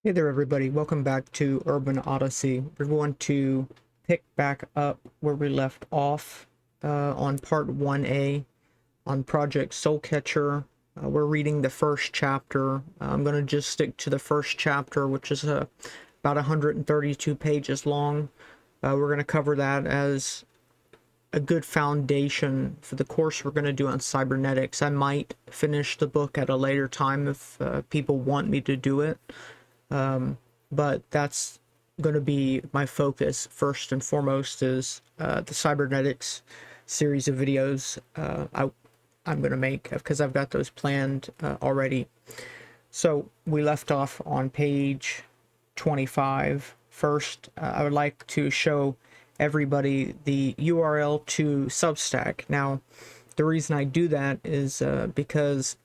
Hey there, everybody. Welcome back to Urban Odyssey. We're going to pick back up where we left off on Part 1A on Project Soulcatcher. We're reading the first chapter. I'm going to just stick to the first chapter, which is about 132 pages long. We're going to cover that as a good foundation for the course we're going to do on cybernetics. I might finish the book at a later time if people want me to do it. But that's going to be my focus first and foremost is the cybernetics series of videos I'm going to make because I've got those planned already. So we left off on page 25. First, I would like to show everybody the URL to Substack. Now, the reason I do that is because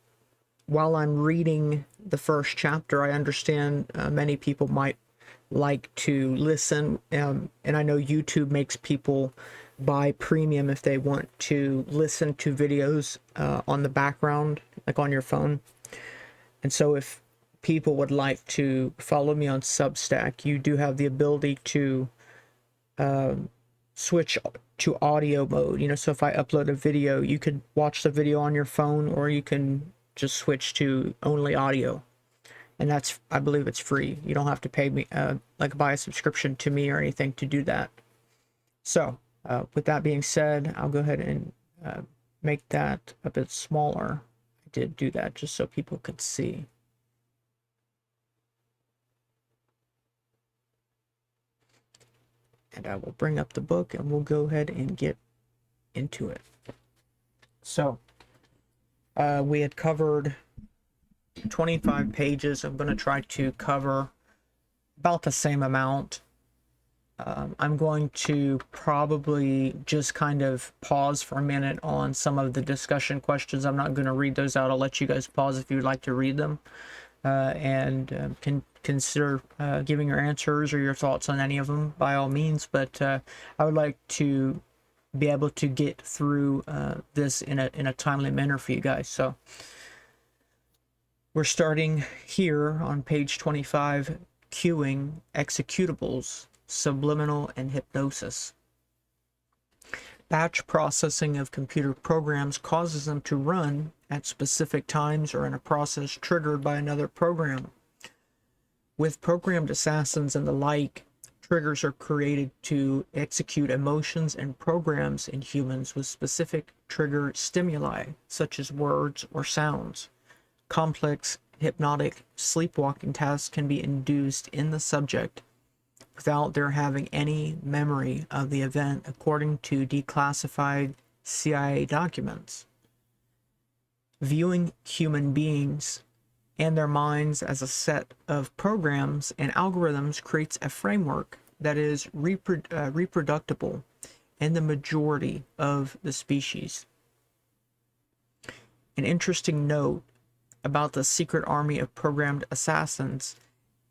while I'm reading the first chapter, I understand many people might like to listen, and I know YouTube makes people buy premium if they want to listen to videos on the background, like on your phone. And so if people would like to follow me on Substack, you do have the ability to switch to audio mode. So if I upload a video, you could watch the video on your phone, or you can just switch to only audio, and that's, I believe it's free. You don't have to pay me like buy a subscription to me or anything to do that. So with that being said, I'll go ahead and make that a bit smaller. I did do that just so people could see. And I will bring up the book and we'll go ahead and get into it. So we had covered 25 pages. I'm going to try to cover about the same amount. I'm going to probably just kind of pause for a minute on some of the discussion questions. I'm not going to read those out. I'll let you guys pause if you'd like to read them and can consider giving your answers or your thoughts on any of them by all means. But I would like to be able to get through this in a timely manner for you guys. So we're starting here on page 25, queuing executables, subliminal and hypnosis. Batch processing of computer programs causes them to run at specific times or in a process triggered by another program. With programmed assassins and the like, triggers are created to execute emotions and programs in humans with specific trigger stimuli, such as words or sounds. Complex hypnotic sleepwalking tasks can be induced in the subject without their having any memory of the event, according to declassified CIA documents. Viewing human beings and their minds as a set of programs and algorithms creates a framework that is reproducible in the majority of the species. An interesting note about the secret army of programmed assassins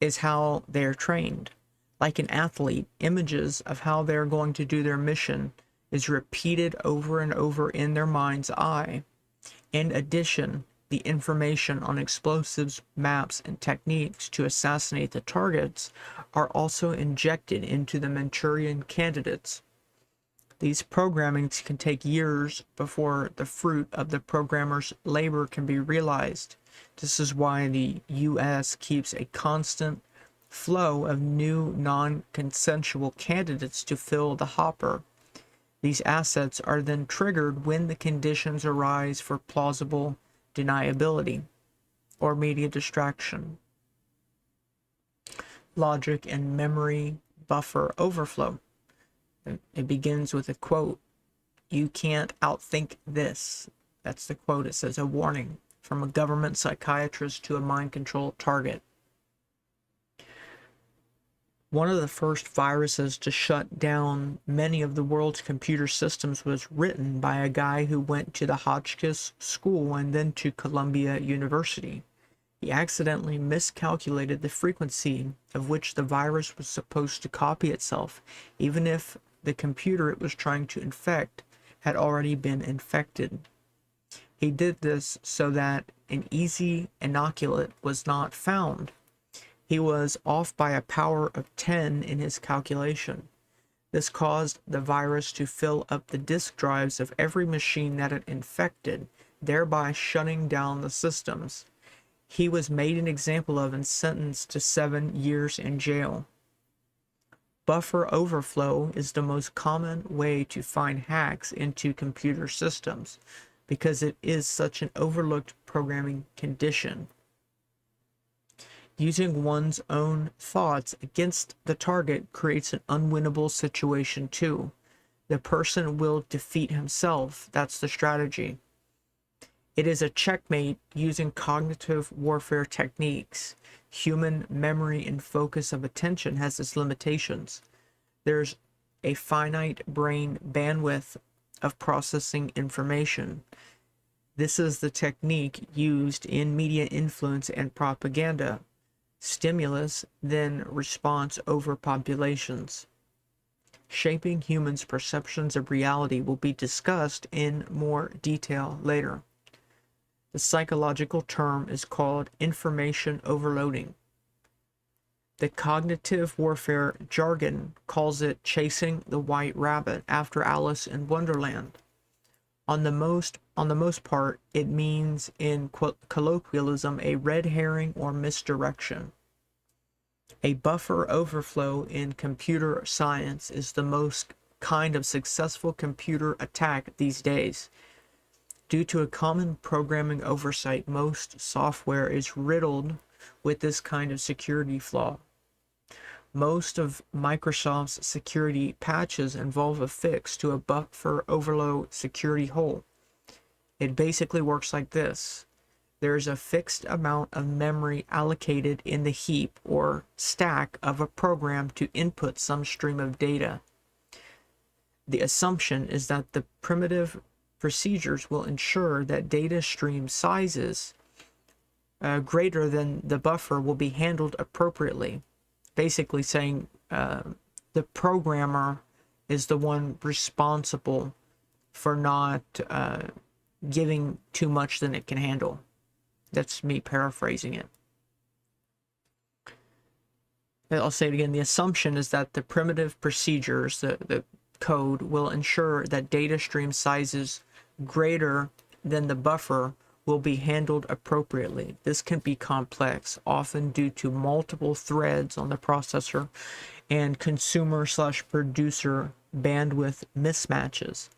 is how they are trained. Like an athlete, images of how they're going to do their mission is repeated over and over in their mind's eye. In addition, the information on explosives, maps, and techniques to assassinate the targets are also injected into the Manchurian candidates. These programmings can take years before the fruit of the programmer's labor can be realized. This is why the U.S. keeps a constant flow of new non-consensual candidates to fill the hopper. These assets are then triggered when the conditions arise for plausible deniability or media distraction. Logic and memory buffer overflow. It begins with a quote, "You can't outthink this." That's the quote. It says, a warning from a government psychiatrist to a mind control target. One of the first viruses to shut down many of the world's computer systems was written by a guy who went to the Hotchkiss School and then to Columbia University. He accidentally miscalculated the frequency of which the virus was supposed to copy itself, even if the computer it was trying to infect had already been infected. He did this so that an easy inoculate was not found. He was off by a power of 10 in his calculation. This caused the virus to fill up the disk drives of every machine that it infected, thereby shutting down the systems. He was made an example of and sentenced to 7 years in jail. Buffer overflow is the most common way to find hacks into computer systems because it is such an overlooked programming condition. Using one's own thoughts against the target creates an unwinnable situation too. The person will defeat himself. That's the strategy. It is a checkmate using cognitive warfare techniques. Human memory and focus of attention has its limitations. There's a finite brain bandwidth of processing information. This is the technique used in media influence and propaganda. Stimulus, then response over populations. Shaping humans' perceptions of reality will be discussed in more detail later. The psychological term is called information overloading. The cognitive warfare jargon calls it chasing the white rabbit after Alice in Wonderland. On the most part, it means in colloquialism a red herring or misdirection. A buffer overflow in computer science is the most kind of successful computer attack these days. Due to a common programming oversight, most software is riddled with this kind of security flaw. Most of Microsoft's security patches involve a fix to a buffer overload security hole. It basically works like this. There's a fixed amount of memory allocated in the heap or stack of a program to input some stream of data. The assumption is that the primitive procedures will ensure that data stream sizes greater than the buffer will be handled appropriately. Basically saying the programmer is the one responsible for not giving too much than it can handle. That's me paraphrasing it. I'll say it again. The assumption is that the primitive procedures, the code, will ensure that data stream sizes greater than the buffer will be handled appropriately. This can be complex, often due to multiple threads on the processor and consumer/producer bandwidth mismatches.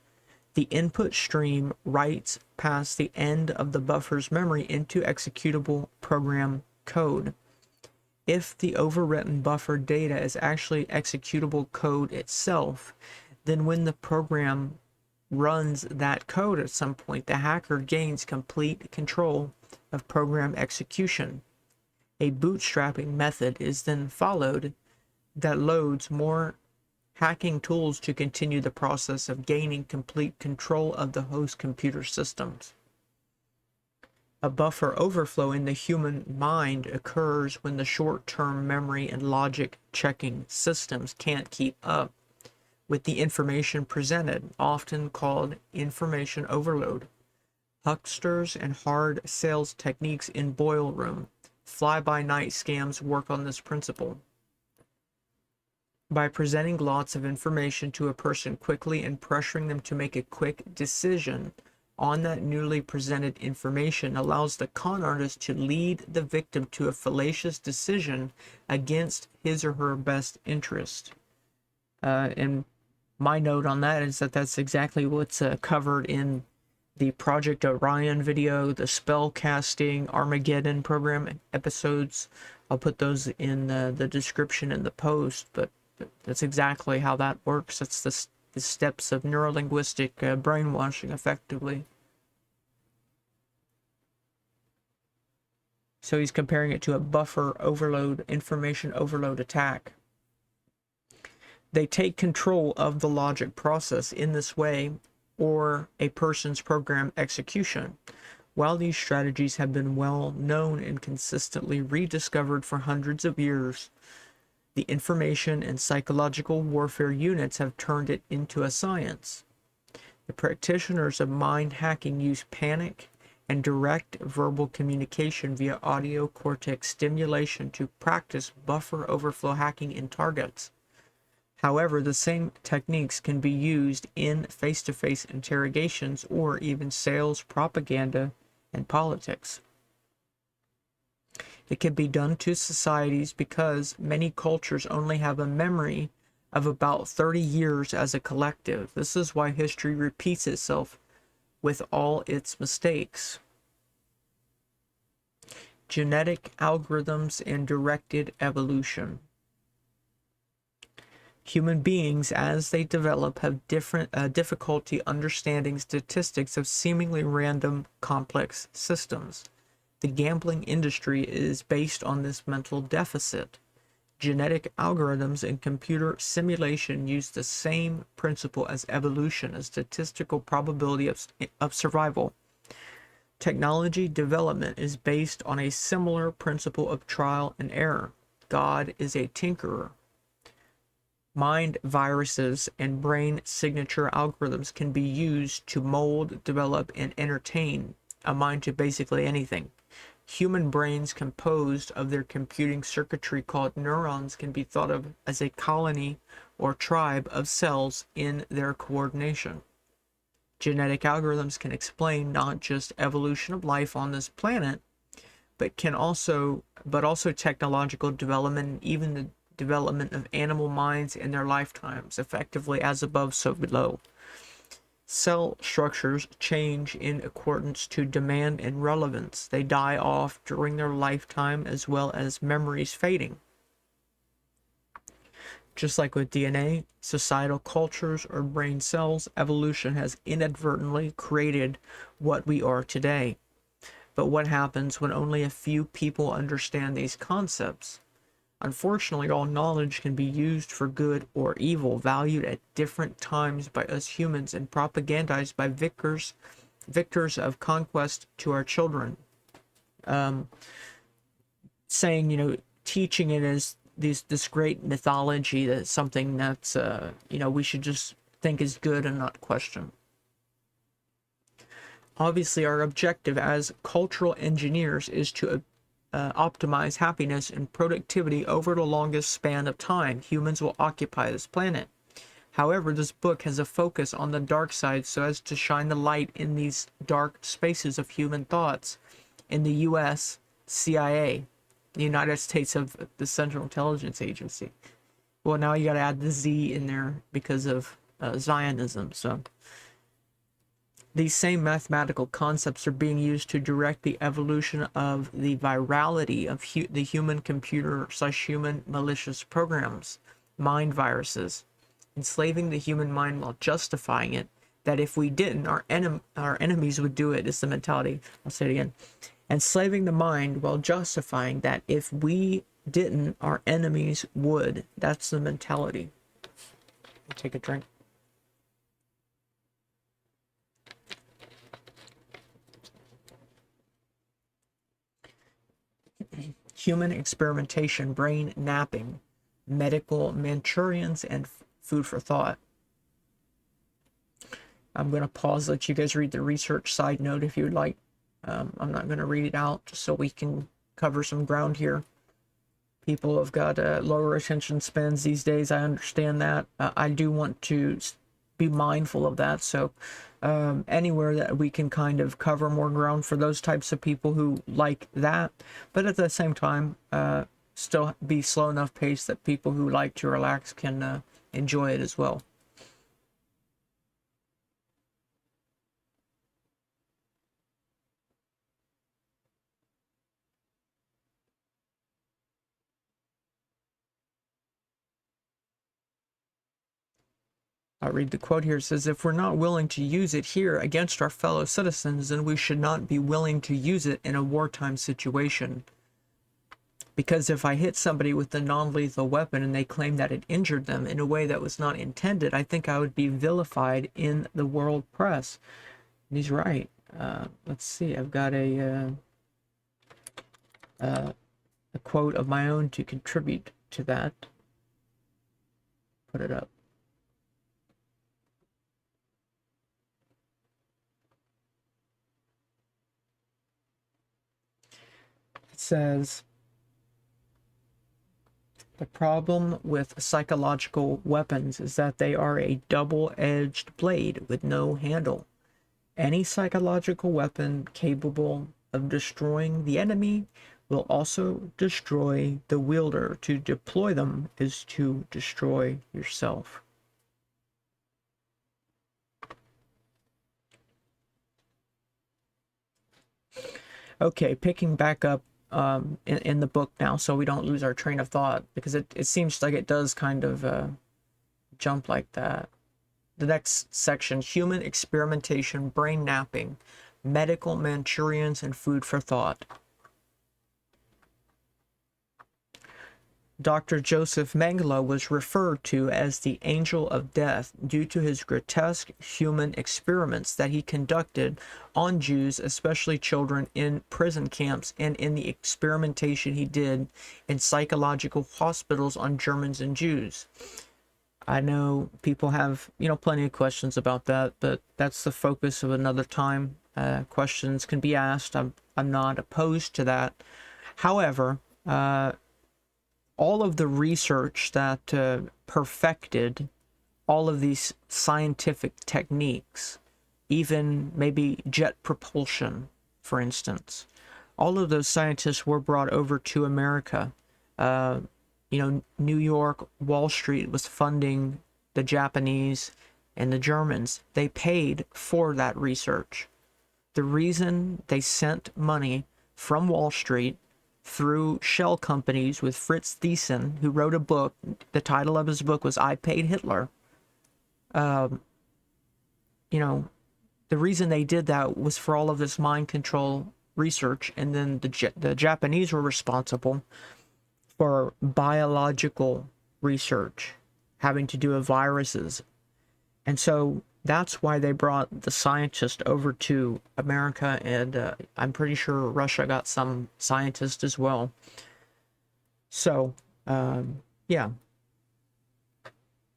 The input stream writes past the end of the buffer's memory into executable program code. If the overwritten buffer data is actually executable code itself, then when the program runs that code at some point, the hacker gains complete control of program execution. A bootstrapping method is then followed that loads more hacking tools to continue the process of gaining complete control of the host computer systems. A buffer overflow in the human mind occurs when the short-term memory and logic checking systems can't keep up with the information presented, often called information overload. Hucksters and hard sales techniques in Boil Room, fly-by-night scams work on this principle. By presenting lots of information to a person quickly and pressuring them to make a quick decision on that newly presented information allows the con artist to lead the victim to a fallacious decision against his or her best interest. And my note on that is that that's exactly what's covered in the Project Orion video, the spell casting Armageddon program episodes. I'll put those in the description in the post, but that's exactly how that works. That's the steps of neuro-linguistic brainwashing, effectively. So he's comparing it to a buffer overload, information overload attack. They take control of the logic process in this way, or a person's program execution. While these strategies have been well known and consistently rediscovered for hundreds of years, the information and psychological warfare units have turned it into a science. The practitioners of mind hacking use panic and direct verbal communication via audio cortex stimulation to practice buffer overflow hacking in targets. However, the same techniques can be used in face-to-face interrogations or even sales, propaganda, and politics. It can be done to societies because many cultures only have a memory of about 30 years as a collective. This is why history repeats itself with all its mistakes. Genetic algorithms and directed evolution. Human beings, as they develop, have different difficulty understanding statistics of seemingly random, complex systems. The gambling industry is based on this mental deficit. Genetic algorithms and computer simulation use the same principle as evolution, a statistical probability of survival. Technology development is based on a similar principle of trial and error. God is a tinkerer. Mind viruses and brain signature algorithms can be used to mold, develop, and entertain a mind to basically anything. Human brains composed of their computing circuitry called neurons can be thought of as a colony or tribe of cells in their coordination. Genetic algorithms can explain not just evolution of life on this planet, but also technological development and even the development of animal minds in their lifetimes, effectively as above, so below. Cell structures change in accordance to demand and relevance. They die off during their lifetime as well as memories fading. Just like with DNA, societal cultures, or brain cells, evolution has inadvertently created what we are today. But what happens when only a few people understand these concepts? Unfortunately, all knowledge can be used for good or evil, valued at different times by us humans and propagandized by victors of conquest to our children. Saying, teaching it as this great mythology, that's something that's, we should just think is good and not question. Obviously, our objective as cultural engineers is to optimize happiness and productivity over the longest span of time humans will occupy this planet. However, this book has a focus on the dark side so as to shine the light in these dark spaces of human thoughts in the U.S. CIA, the United States of the Central Intelligence Agency. Well, now you got to add the Z in there because of Zionism. So these same mathematical concepts are being used to direct the evolution of the virality of the human computer/human malicious programs, mind viruses, enslaving the human mind while justifying it, that if we didn't, our enemies would do it. Is the mentality. I'll say it again. Enslaving the mind while justifying that if we didn't, our enemies would. That's the mentality. Take a drink. Human experimentation, brain napping, medical Manchurians, and food for thought. I'm going to pause, let you guys read the research side note if you would like. I'm not going to read it out just so we can cover some ground here. People have got lower attention spans these days. I understand that. I do want to be mindful of that. So anywhere that we can kind of cover more ground for those types of people who like that, but at the same time, still be slow enough pace that people who like to relax can enjoy it as well. I'll read the quote here. It says, if we're not willing to use it here against our fellow citizens, then we should not be willing to use it in a wartime situation. Because if I hit somebody with a non-lethal weapon and they claim that it injured them in a way that was not intended, I think I would be vilified in the world press. And he's right. Let's see. I've got a quote of my own to contribute to that. Put it up. says, the problem with psychological weapons is that they are a double-edged blade with no handle. Any psychological weapon capable of destroying the enemy will also destroy the wielder. To deploy them is to destroy yourself. Okay, picking back up in the book now, so we don't lose our train of thought, because it seems like it does kind of jump like that. The next section, human experimentation, brain napping, medical Manchurians, and food for thought. Dr. Joseph Mengele was referred to as the Angel of Death due to his grotesque human experiments that he conducted on Jews, especially children, in prison camps, and in the experimentation he did in psychological hospitals on Germans and Jews. I know people have, plenty of questions about that, but that's the focus of another time. Questions can be asked. I'm not opposed to that. However, all of the research that perfected all of these scientific techniques, even maybe jet propulsion, for instance, all of those scientists were brought over to America. New York, Wall Street was funding the Japanese and the Germans. They paid for that research. The reason they sent money from Wall Street through shell companies with Fritz Thyssen, who wrote a book, the title of his book was I Paid Hitler. The reason they did that was for all of this mind control research, and then the Japanese were responsible for biological research having to do with viruses. And so that's why they brought the scientists over to America, and I'm pretty sure Russia got some scientists as well. So, yeah.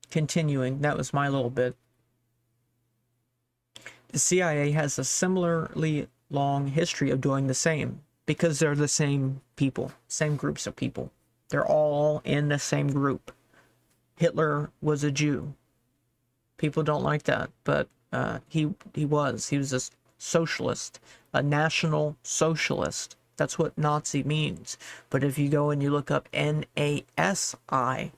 Continuing, that was my little bit. The CIA has a similarly long history of doing the same, because they're the same people, same groups of people. They're all in the same group. Hitler was a Jew. People don't like that, but he was a socialist, a national socialist. That's what Nazi means. But if you go and you look up NASI,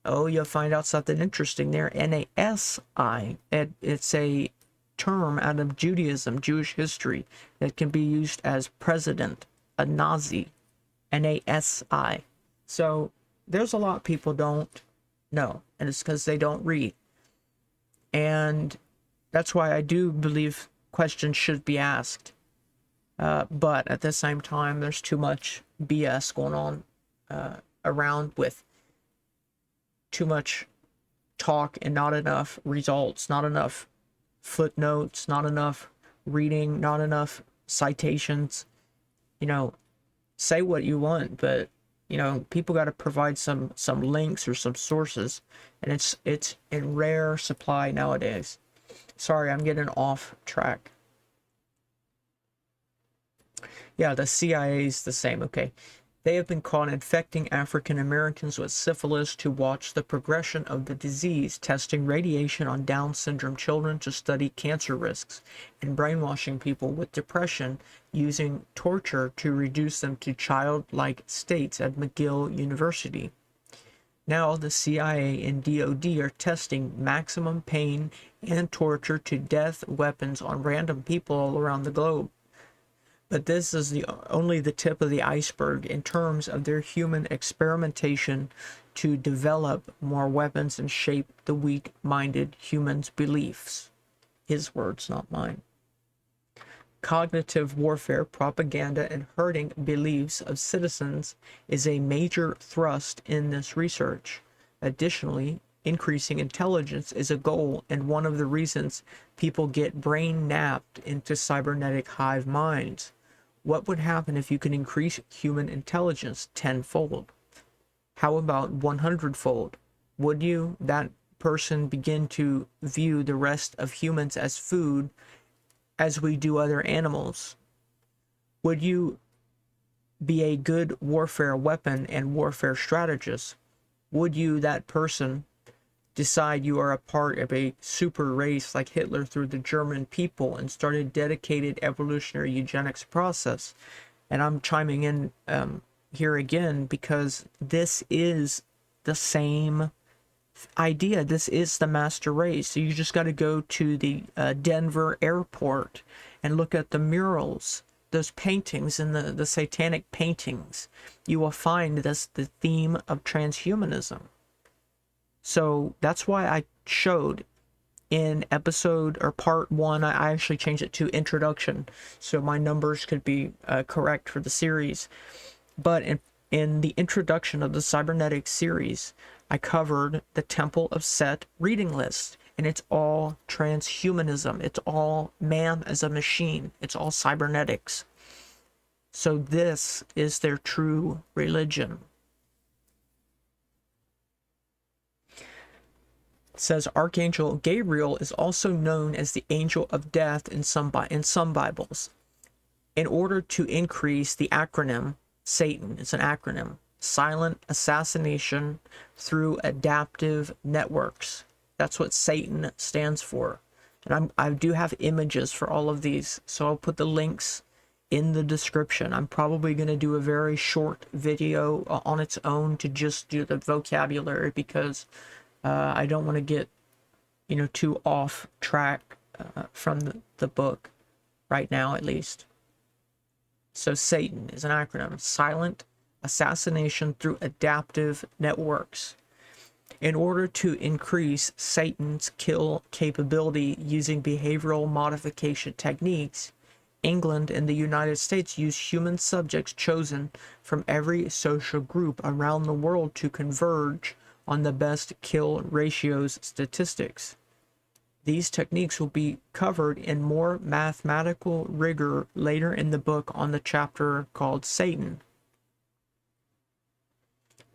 you'll find out something interesting there. NASI, it's a term out of Judaism, Jewish history, that can be used as president, a Nazi, NASI. So there's a lot people don't know, and it's because they don't read. And that's why I do believe questions should be asked. But at the same time, there's too much BS going on around, with too much talk and not enough results, not enough footnotes, not enough reading, not enough citations. Say what you want, but people got to provide some links or some sources, and it's in rare supply nowadays. Sorry, I'm getting off track. Yeah, the CIA is the same. Okay. They have been caught infecting African Americans with syphilis to watch the progression of the disease, testing radiation on Down syndrome children to study cancer risks, and brainwashing people with depression using torture to reduce them to childlike states at McGill University. Now the CIA and DoD are testing maximum pain and torture to death weapons on random people all around the globe. But this is only the tip of the iceberg in terms of their human experimentation to develop more weapons and shape the weak-minded human's beliefs. His words, not mine. Cognitive warfare, propaganda, and hurting beliefs of citizens is a major thrust in this research. Additionally, increasing intelligence is a goal and one of the reasons people get brain napped into cybernetic hive minds. What would happen if you could increase human intelligence 10-fold? How about 100-fold? Would that person begin to view the rest of humans as food as we do other animals? Would you be a good warfare weapon and warfare strategist? Would you, that person, decide you are a part of a super race like Hitler through the German people and start a dedicated evolutionary eugenics process? And I'm chiming in here again because this is the same idea. This is the master race. So you just got to go to the Denver airport and look at the murals, those paintings and the satanic paintings. You will find this the theme of transhumanism. So that's why I showed in episode or part 1, I actually changed it to introduction so my numbers could be correct for the series. But in the introduction of the Cybernetics series, I covered the Temple of Set reading list, and it's all transhumanism. It's all man as a machine. It's all cybernetics. So this is their true religion. It says Archangel Gabriel is also known as the angel of death in some Bibles. In order to increase the acronym, Satan, it's an acronym, silent assassination through adaptive networks. That's what Satan stands for. And I do have images for all of these, so I'll put the links in the description. I'm probably going to do a very short video on its own to just do the vocabulary because I don't want to get, too off track from the book right now, at least. So Satan is an acronym, silent assassination through adaptive networks. In order to increase Satan's kill capability using behavioral modification techniques, England and the United States use human subjects chosen from every social group around the world to converge on the best kill ratios statistics. These techniques will be covered in more mathematical rigor later in the book on the chapter called Satan.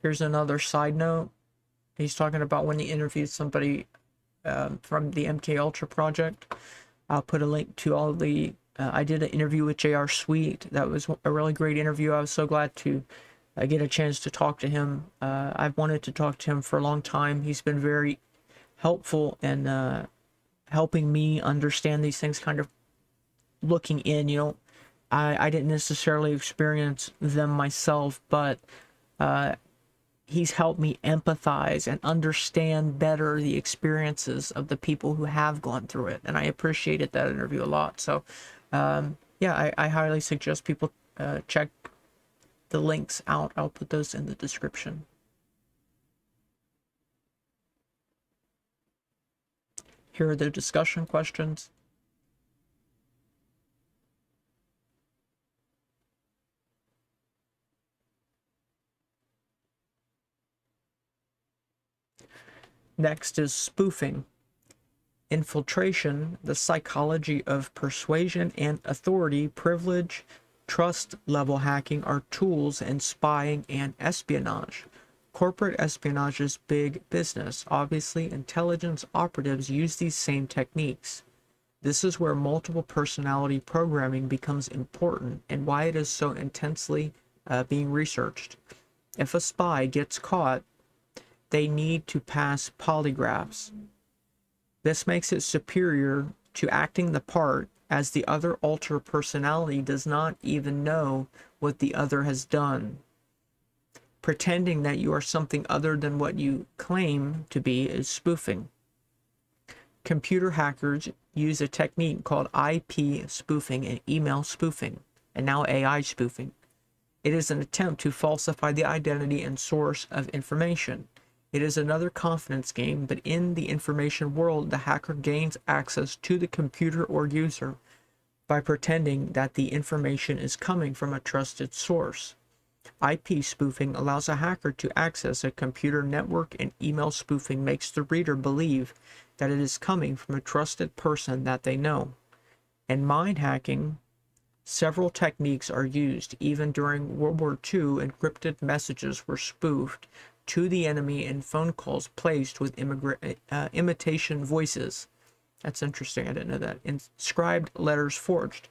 Here's another side note. He's talking about when he interviewed somebody from the MK Ultra project. I'll put a link to all the I did an interview with J.R. Sweet. That was a really great interview. I was so glad to get a chance to talk to him. I've wanted to talk to him for a long time. He's been very helpful in helping me understand these things, kind of looking in. I didn't necessarily experience them myself, but he's helped me empathize and understand better the experiences of the people who have gone through it. And I appreciated that interview a lot. So, yeah, I highly suggest people check the links out. I'll put those in the description. Here are the discussion questions. Next is spoofing. Infiltration, the psychology of persuasion and authority, privilege, trust level hacking are tools in spying and espionage. Corporate espionage is big business. Obviously, intelligence operatives use these same techniques. This is where multiple personality programming becomes important and why it is so intensely being researched. If a spy gets caught, they need to pass polygraphs. This makes it superior to acting the part, as the other alter personality does not even know what the other has done. Pretending that you are something other than what you claim to be is spoofing. Computer hackers use a technique called IP spoofing and email spoofing, and now AI spoofing. It is an attempt to falsify the identity and source of information. It is another confidence game, but in the information world, the hacker gains access to the computer or user by pretending that the information is coming from a trusted source. IP spoofing allows a hacker to access a computer network, and email spoofing makes the reader believe that it is coming from a trusted person that they know. In mind hacking, several techniques are used. Even during World War II, encrypted messages were spoofed to the enemy and phone calls placed with imitation voices. That's interesting. I didn't know that. Inscribed letters forged.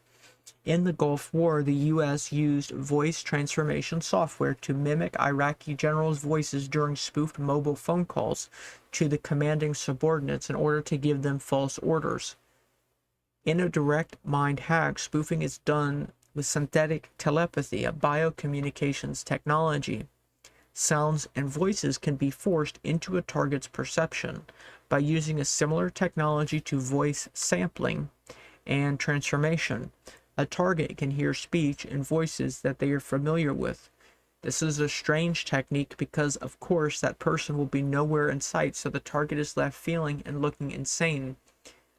In the Gulf War, the U.S. used voice transformation software to mimic Iraqi generals' voices during spoofed mobile phone calls to the commanding subordinates in order to give them false orders. In a direct mind hack, spoofing is done with synthetic telepathy, a biocommunications technology. Sounds and voices can be forced into a target's perception by using a similar technology to voice sampling and transformation. A target can hear speech and voices that they are familiar with. This is a strange technique because, of course, that person will be nowhere in sight, so the target is left feeling and looking insane.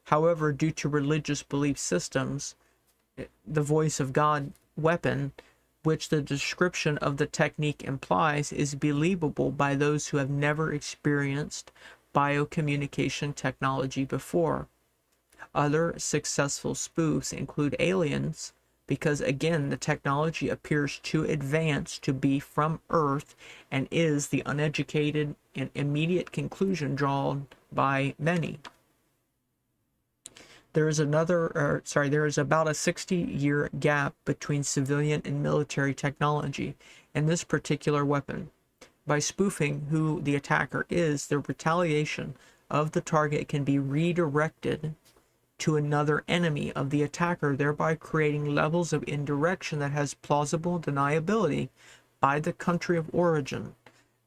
However, due to religious belief systems, the voice of God weapon, which the description of the technique implies, is believable by those who have never experienced biocommunication technology before. Other successful spoofs include aliens, because again, the technology appears too advanced to be from Earth and is the uneducated and immediate conclusion drawn by many. There is about a 60-year gap between civilian and military technology in this particular weapon. By spoofing who the attacker is, the retaliation of the target can be redirected to another enemy of the attacker, thereby creating levels of indirection that has plausible deniability by the country of origin.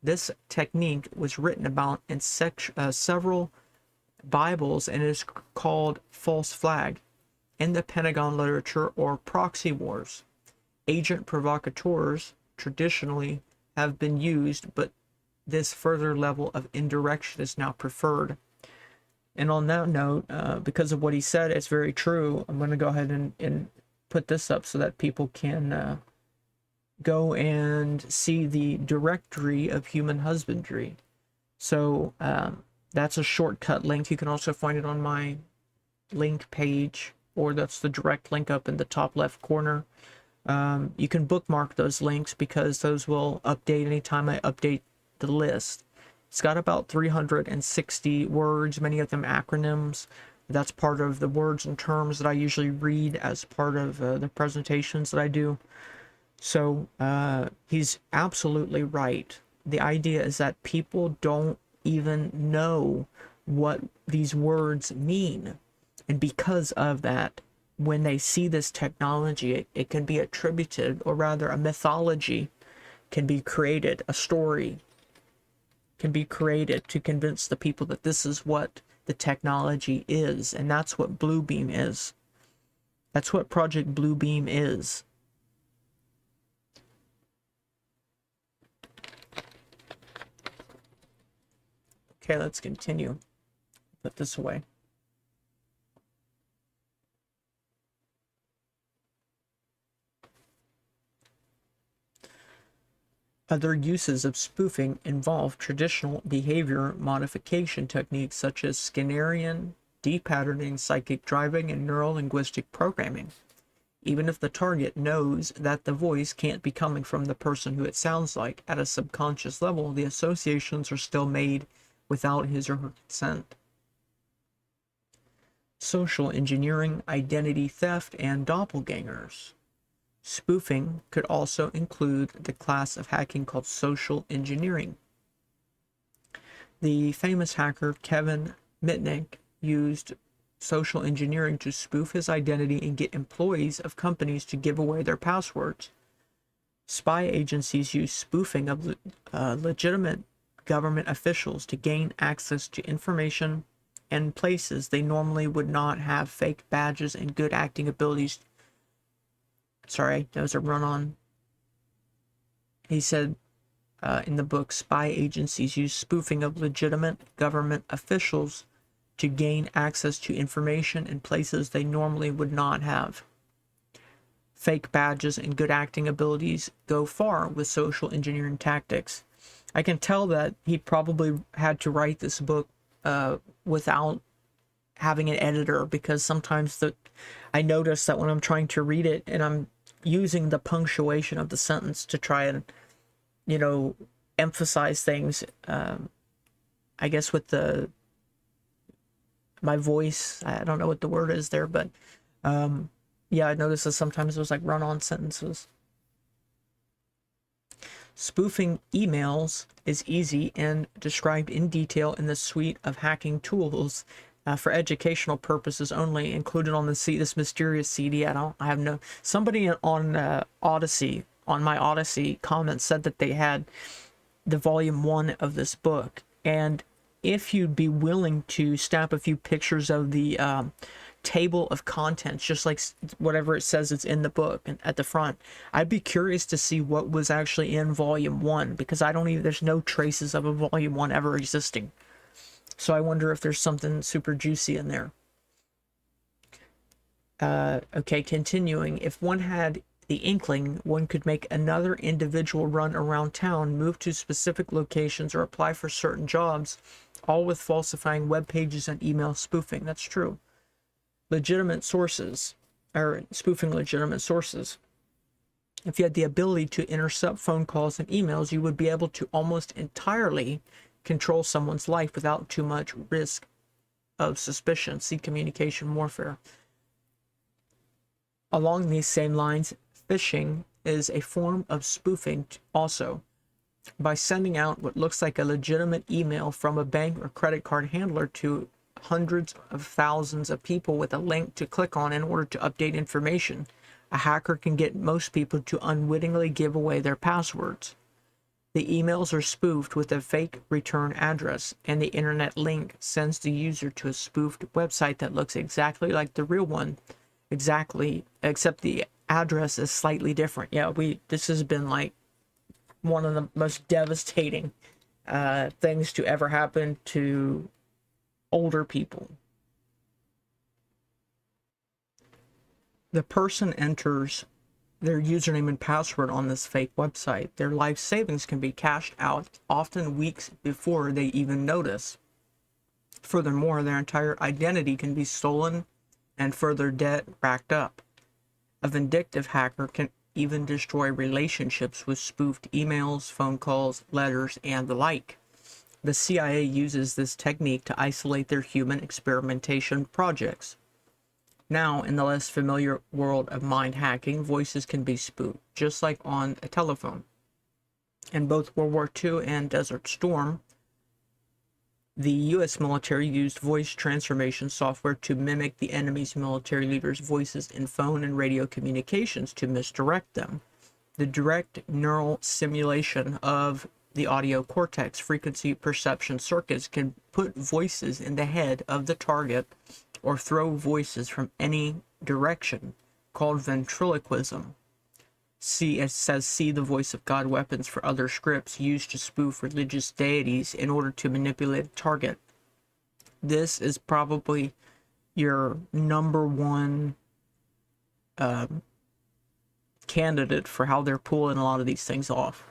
This technique was written about in several Bibles and is called false flag in the Pentagon literature or proxy wars. Agent provocateurs traditionally have been used, but this further level of indirection is now preferred. And on that note, because of what he said, it's very true. I'm going to go ahead and put this up so that people can go and see the directory of human husbandry. So that's a shortcut link. You can also find it on my link page, or that's the direct link up in the top left corner. You can bookmark those links because those will update anytime I update the list. It's got about 360 words, many of them acronyms. That's part of the words and terms that I usually read as part of the presentations that I do. So he's absolutely right. The idea is that people don't even know what these words mean. And because of that, when they see this technology, it can be attributed, or rather a mythology can be created, a story can be created to convince the people that this is what the technology is. And that's what Bluebeam is. That's what Project Bluebeam is. Okay, let's continue. Put this away. Other uses of spoofing involve traditional behavior modification techniques such as Skinnerian, depatterning, psychic driving, and neuro-linguistic programming. Even if the target knows that the voice can't be coming from the person who it sounds like, at a subconscious level, the associations are still made without his or her consent. Social engineering, identity theft, and doppelgangers. Spoofing could also include the class of hacking called social engineering. The famous hacker Kevin Mitnick used social engineering to spoof his identity and get employees of companies to give away their passwords. Spy agencies use spoofing of legitimate government officials to gain access to information and places they normally would not have. Fake badges and good acting abilities. Sorry, that was a run-on. He said in the book, spy agencies use spoofing of legitimate government officials to gain access to information in places they normally would not have. Fake badges and good acting abilities go far with social engineering tactics. I can tell that he probably had to write this book without having an editor, because sometimes I notice that when I'm trying to read it and I'm using the punctuation of the sentence to try and, emphasize things, I guess with my voice, I don't know what the word is there, but Yeah, I noticed that sometimes it was like run-on sentences. Spoofing emails is easy and described in detail in the suite of hacking tools for educational purposes only, included on this mysterious CD. I have no. Somebody on Odyssey, on my Odyssey comments, said that they had the volume 1 of this book, and if you'd be willing to snap a few pictures of the table of contents, just like whatever it says it's in the book and at the front, I'd be curious to see what was actually in volume 1, because I don't even, there's no traces of a volume 1 ever existing. So I wonder if there's something super juicy in there. Okay, continuing. If one had the inkling, one could make another individual run around town, move to specific locations, or apply for certain jobs, all with falsifying web pages and email spoofing. That's true. Legitimate sources, or spoofing legitimate sources. If you had the ability to intercept phone calls and emails, you would be able to almost entirely control someone's life without too much risk of suspicion. See communication warfare. Along these same lines, phishing is a form of spoofing also. By sending out what looks like a legitimate email from a bank or credit card handler to hundreds of thousands of people with a link to click on in order to update information, a hacker can get most people to unwittingly give away their passwords. The emails are spoofed with a fake return address, and the internet link sends the user to a spoofed website that looks exactly like the real one. Exactly, except the address is slightly different. Yeah, this has been like one of the most devastating things to ever happen to older people. The person enters their username and password on this fake website. Their life savings can be cashed out, often weeks before they even notice. Furthermore, their entire identity can be stolen and further debt racked up. A vindictive hacker can even destroy relationships with spoofed emails, phone calls, letters, and the like. The CIA uses this technique to isolate their human experimentation projects. Now, in the less familiar world of mind hacking, voices can be spoofed, just like on a telephone. In both World War II and Desert Storm, the U.S. military used voice transformation software to mimic the enemy's military leaders' voices in phone and radio communications to misdirect them. The direct neural simulation of the audio cortex frequency perception circuits can put voices in the head of the target or throw voices from any direction, called ventriloquism. It says, see the voice of God weapons for other scripts used to spoof religious deities in order to manipulate a target. This is probably your number one candidate for how they're pulling a lot of these things off.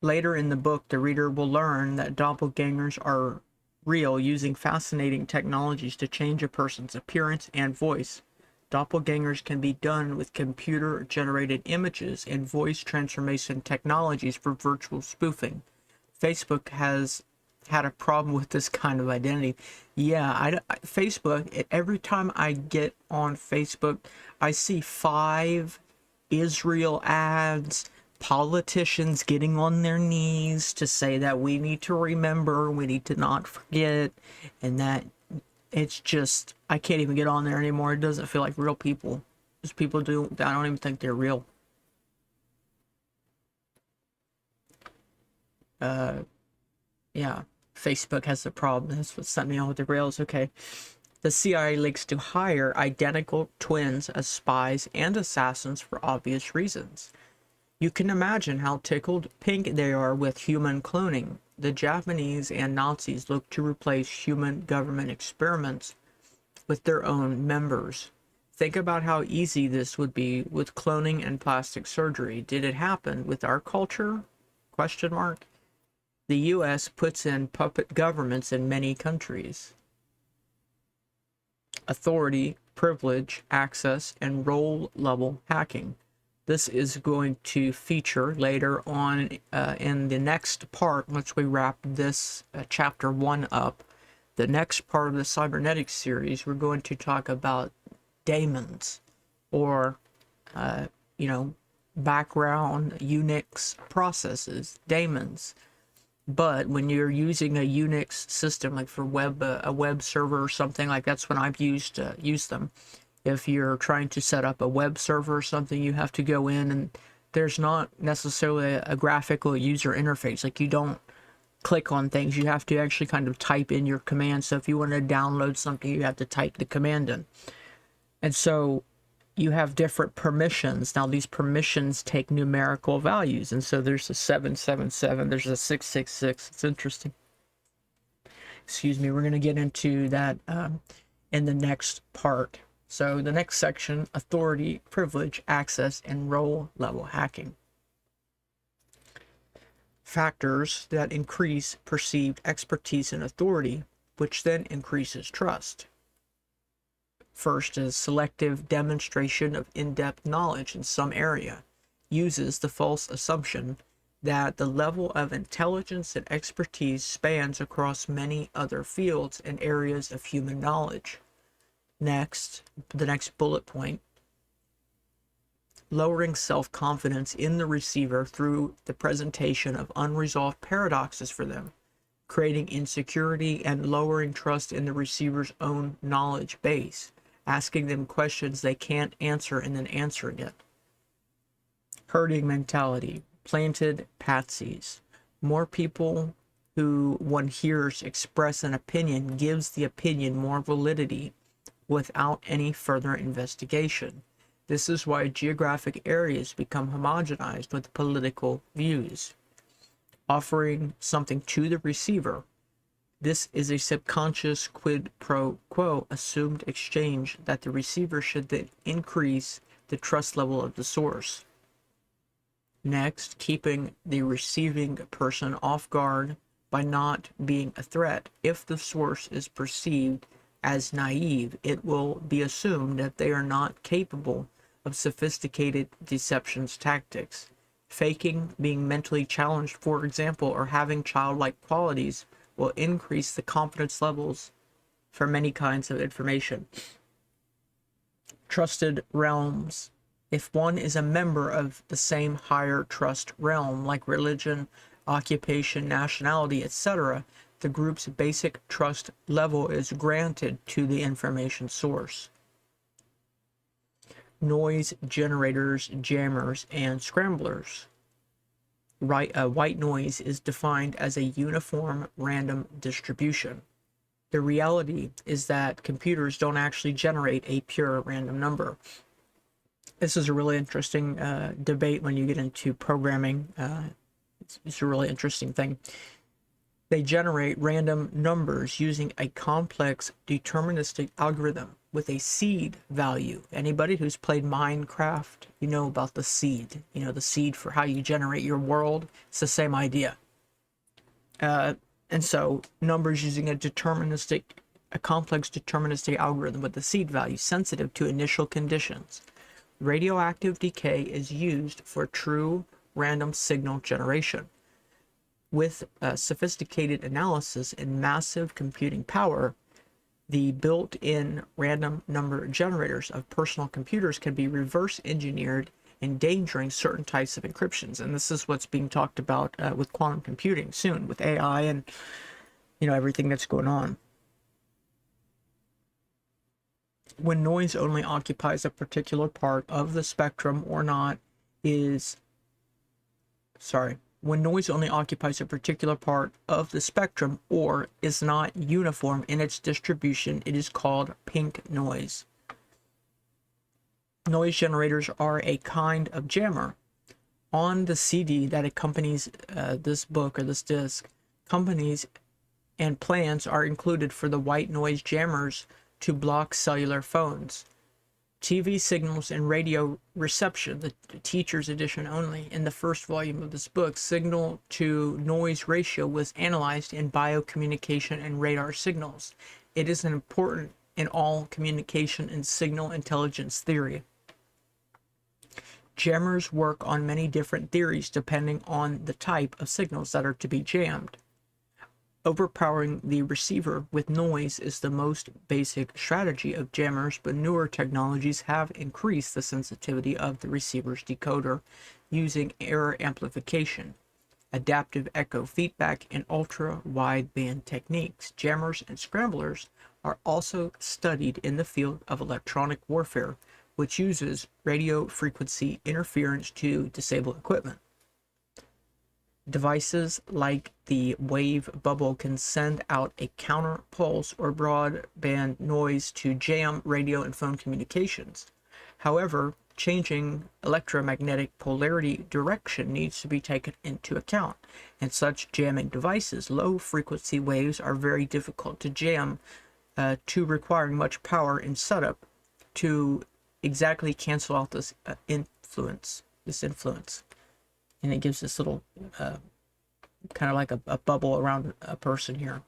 Later in the book, the reader will learn that doppelgangers are real, using fascinating technologies to change a person's appearance and voice. Doppelgangers can be done with computer-generated images and voice transformation technologies for virtual spoofing. Facebook has had a problem with this kind of identity. Yeah, Facebook, every time I get on Facebook, I see 5 Israel ads, politicians getting on their knees to say that we need to remember, we need to not forget, and that it's just, I can't even get on there anymore. It doesn't feel like real people. Just people I don't even think they're real. Yeah, Facebook has the problem. That's what sent me on with the rails. Okay. The CIA likes to hire identical twins as spies and assassins for obvious reasons. You can imagine how tickled pink they are with human cloning. The Japanese and Nazis look to replace human government experiments with their own members. Think about how easy this would be with cloning and plastic surgery. Did it happen with our culture? Question mark. The US puts in puppet governments in many countries. Authority, privilege, access, and role level hacking. This is going to feature later on in the next part, once we wrap this chapter 1 up. The next part of the Cybernetics series, we're going to talk about daemons, or, you know, background Unix processes, daemons. But when you're using a Unix system, like for a web server or something, like that's when I've used them. If you're trying to set up a web server or something, you have to go in, and there's not necessarily a graphical user interface. Like, you don't click on things. You have to actually kind of type in your command. So if you want to download something, you have to type the command in. And so you have different permissions. Now these permissions take numerical values. And so there's a 777, there's a 666. It's interesting. Excuse me. We're going to get into that in the next part. So the next section, authority, privilege, access, and role level hacking. Factors that increase perceived expertise and authority, which then increases trust. First is selective demonstration of in-depth knowledge in some area, uses the false assumption that the level of intelligence and expertise spans across many other fields and areas of human knowledge. Next, the next bullet point, lowering self-confidence in the receiver through the presentation of unresolved paradoxes for them, creating insecurity and lowering trust in the receiver's own knowledge base, asking them questions they can't answer and then answering it. Herding mentality, planted patsies. More people who one hears express an opinion gives the opinion more validity without any further investigation. This is why geographic areas become homogenized with political views. Offering something to the receiver. This is a subconscious quid pro quo assumed exchange that the receiver should then increase the trust level of the source. Next, keeping the receiving person off guard by not being a threat. If the source is perceived as naive, it will be assumed that they are not capable of sophisticated deceptions tactics. Faking being mentally challenged, for example, or having childlike qualities will increase the confidence levels for many kinds of information. Trusted realms. If one is a member of the same higher trust realm, like religion, occupation, nationality, etc., the group's basic trust level is granted to the information source. Noise generators, jammers, and scramblers. White noise is defined as a uniform random distribution. The reality is that computers don't actually generate a pure random number. This is a really interesting debate when you get into programming. It's a really interesting thing. They generate random numbers using a complex deterministic algorithm with a seed value. Anybody who's played Minecraft, you know about the seed. You know, the seed for how you generate your world. It's the same idea. And so numbers using a complex deterministic algorithm with the seed value sensitive to initial conditions. Radioactive decay is used for true random signal generation. With sophisticated analysis and massive computing power, the built-in random number generators of personal computers can be reverse engineered, endangering certain types of encryptions. And this is what's being talked about with quantum computing soon, with AI and, you know, everything that's going on. When noise only occupies a particular part of the spectrum or not is, when noise only occupies a particular part of the spectrum or is not uniform in its distribution, it is called pink noise. Noise generators are a kind of jammer. On the CD that accompanies this book or this disc, companies and plans are included for the white noise jammers to block cellular phones. TV signals and radio reception, the teacher's edition only, in the first volume of this book, signal to noise ratio was analyzed in biocommunication and radar signals. It is important in all communication and signal intelligence theory. Jammers work on many different theories depending on the type of signals that are to be jammed. Overpowering the receiver with noise is the most basic strategy of jammers, but newer technologies have increased the sensitivity of the receiver's decoder using error amplification, adaptive echo feedback, and ultra-wideband techniques. Jammers and scramblers are also studied in the field of electronic warfare, which uses radio frequency interference to disable equipment. Devices like the wave bubble can send out a counter pulse or broadband noise to jam radio and phone communications. However, changing electromagnetic polarity direction needs to be taken into account. In such jamming devices, low frequency waves are very difficult to jam, to requiring much power in setup to exactly cancel out this influence. And it gives this little kind of like a bubble around a person here.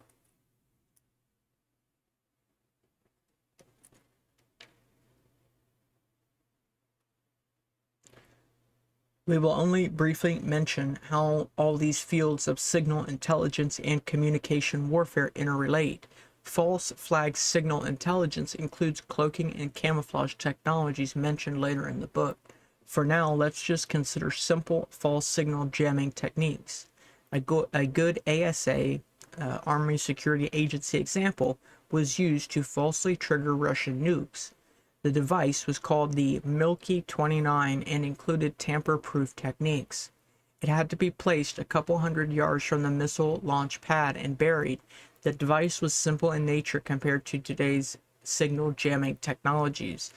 We will only briefly mention how all these fields of signal intelligence and communication warfare interrelate. False flag signal intelligence includes cloaking and camouflage technologies mentioned later in the book. For now, let's just consider simple false signal jamming techniques. A good ASA, Army Security Agency example, was used to falsely trigger Russian nukes. The device was called the Milky 29 and included tamper-proof techniques. It had to be placed a couple hundred yards from the missile launch pad and buried. The device was simple in nature compared to today's signal jamming technologies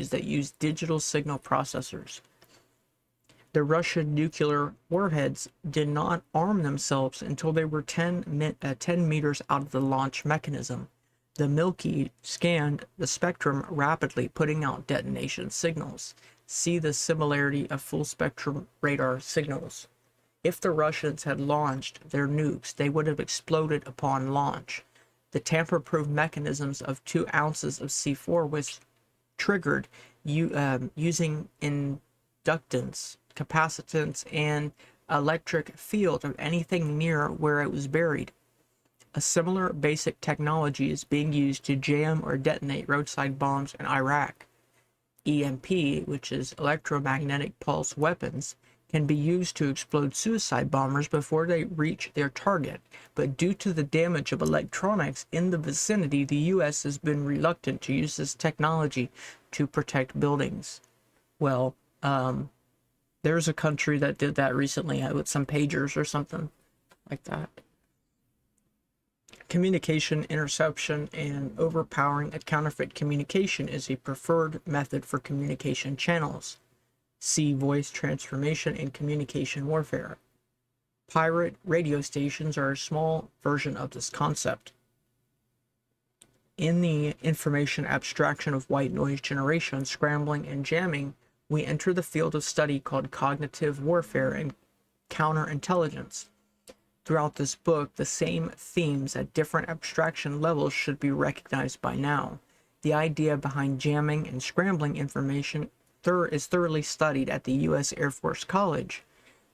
that use digital signal processors. The Russian nuclear warheads did not arm themselves until they were 10 meters out of the launch mechanism. The Milky scanned the spectrum rapidly, putting out detonation signals. See the similarity of full spectrum radar signals. If the Russians had launched their nukes, they would have exploded upon launch. The tamper-proof mechanisms of 2 ounces of C4 was triggered using inductance, capacitance, and electric field of anything near where it was buried. A similar basic technology is being used to jam or detonate roadside bombs in Iraq. EMP, which is electromagnetic pulse weapons, can be used to explode suicide bombers before they reach their target, but due to the damage of electronics in the vicinity, the U.S. has been reluctant to use this technology to protect buildings. Well, there's a country that did that recently with some pagers or something like that. Communication interception and overpowering a counterfeit communication is a preferred method for communication channels. See voice transformation and communication warfare. Pirate radio stations are a small version of this concept. In the information abstraction of white noise generation, scrambling, and jamming, we enter the field of study called cognitive warfare and counterintelligence. Throughout this book, the same themes at different abstraction levels should be recognized by now. The idea behind jamming and scrambling information is thoroughly studied at the U.S. Air Force College.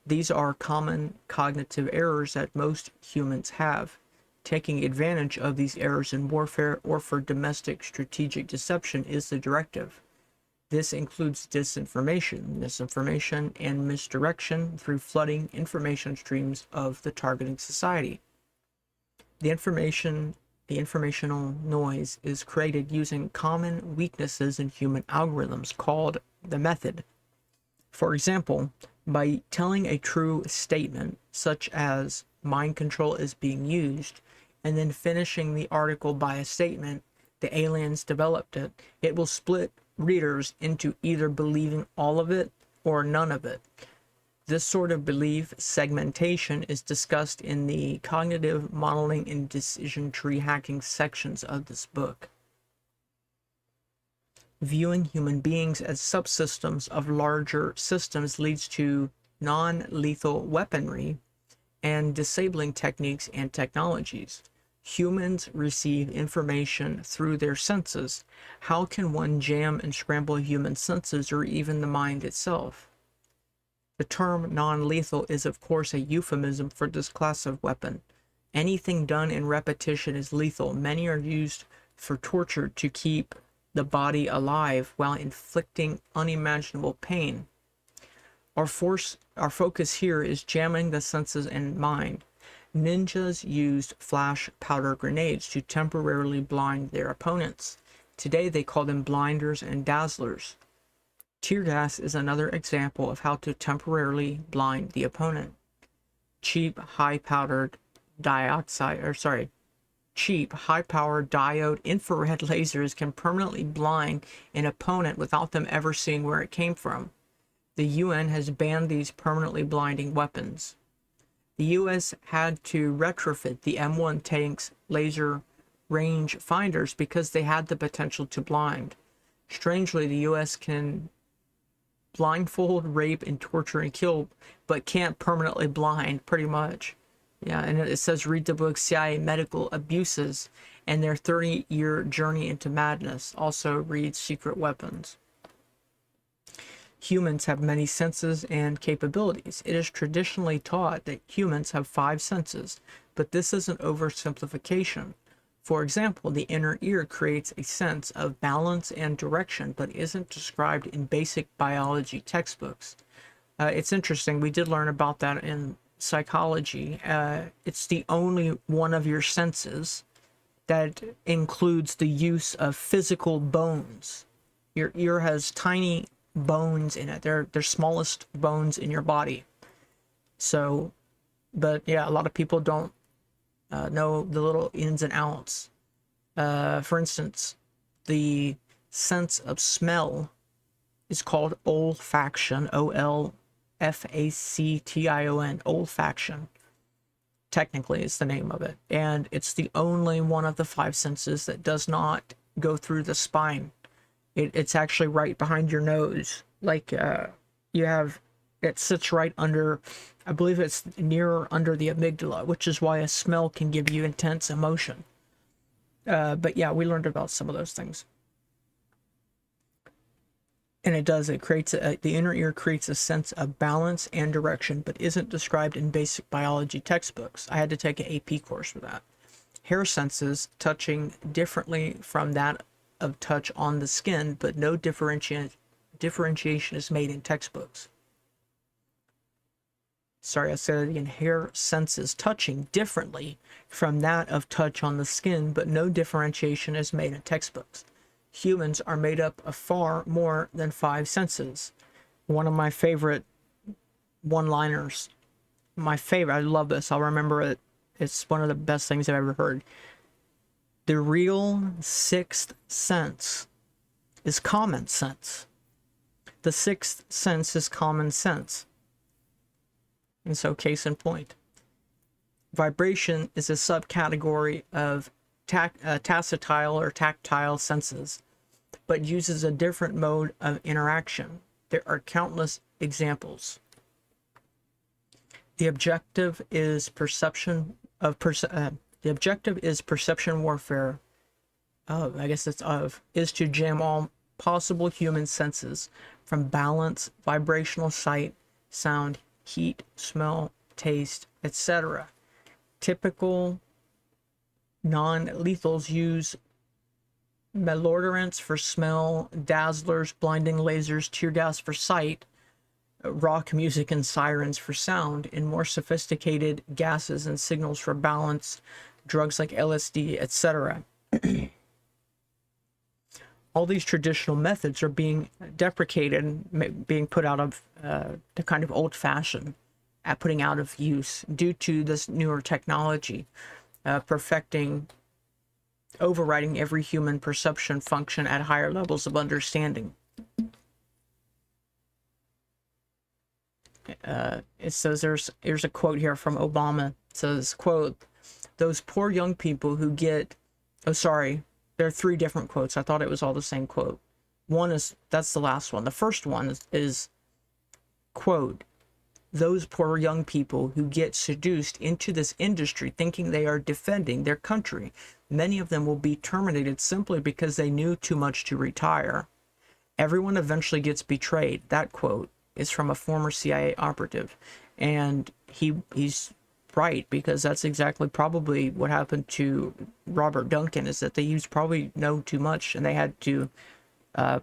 These are common cognitive errors that most humans have. Taking advantage of these errors in warfare or for domestic strategic deception is the directive. This includes disinformation, misinformation, and misdirection through flooding information streams of the targeting society. The informational noise is created using common weaknesses in human algorithms called the method. For example, by telling a true statement, such as mind control is being used, and then finishing the article by a statement, the aliens developed it, it will split readers into either believing all of it or none of it. This sort of belief segmentation is discussed in the cognitive modeling and decision tree hacking sections of this book. Viewing human beings as subsystems of larger systems leads to non-lethal weaponry and disabling techniques and technologies. Humans receive information through their senses. How can one jam and scramble human senses or even the mind itself? The term non-lethal is of course a euphemism for this class of weapon. Anything done in repetition is lethal. Many are used for torture to keep the body alive while inflicting unimaginable pain. Our focus here is jamming the senses and mind. Ninjas used flash powder grenades to temporarily blind their opponents. Today they call them blinders and dazzlers. Tear gas is another example of how to temporarily blind the opponent. Cheap, high-powered diode infrared lasers can permanently blind an opponent without them ever seeing where it came from. The UN has banned these permanently blinding weapons. The US had to retrofit the M1 tank's laser range finders because they had the potential to blind. Strangely, the US can blindfold, rape, and torture and kill, but can't permanently blind, pretty much. Yeah, and it says read the book CIA Medical Abuses and Their 30-Year Journey into Madness. Also read Secret Weapons. Humans have many senses and capabilities. It is traditionally taught that humans have 5 senses, but this is an oversimplification. For example, the inner ear creates a sense of balance and direction, but isn't described in basic biology textbooks. It's interesting, we did learn about that in psychology. It's the only one of your senses that includes the use of physical bones. Your ear has tiny bones in it. They're smallest bones in your body. So, but yeah, a lot of people don't know the little ins and outs. For instance, the sense of smell is called olfaction, olfaction, olfaction. Technically, it's the name of it. And it's the only one of the 5 senses that does not go through the spine. It's actually right behind your nose. Like, you have, it sits right under, I believe it's near under the amygdala, which is why a smell can give you intense emotion. But yeah, we learned about some of those things. And it does, it creates, the inner ear creates a sense of balance and direction, but isn't described in basic biology textbooks. I had to take an AP course for that. Hair senses touching differently from that of touch on the skin, but no differentiation is made in textbooks. Sorry, I said it again. Hair senses touching differently from that of touch on the skin, but no differentiation is made in textbooks. Humans are made up of far more than 5 senses. One of my favorite one-liners, I love this, I'll remember it. It's one of the best things I've ever heard. The real 6th sense is common sense. The 6th sense is common sense. And so, case in point, vibration is a subcategory of tactile or tactile senses, but uses a different mode of interaction. There are countless examples. The objective is perception warfare. Oh, I guess it's is to jam all possible human senses, from balance, vibrational, sight, sound, heat, smell, taste, etc. Typical non-lethals use malodorants for smell, dazzlers, blinding lasers, tear gas for sight, rock music and sirens for sound, and more sophisticated gases and signals for balance, drugs like LSD, etc. All these traditional methods are being deprecated, being put out of the kind of old-fashioned, putting out of use due to this newer technology, overriding every human perception function at higher levels of understanding. It says here's a quote here from Obama. It says, quote, "Those poor young people who get," oh sorry, there are 3 different quotes. I thought it was all the same quote. That's the last one. The first one is quote, "Those poor young people who get seduced into this industry thinking they are defending their country. Many of them will be terminated simply because they knew too much to retire. Everyone eventually gets betrayed." That quote. is from a former CIA operative, and he's right, because that's exactly probably what happened to Robert Duncan, is that they used probably know too much, and they had to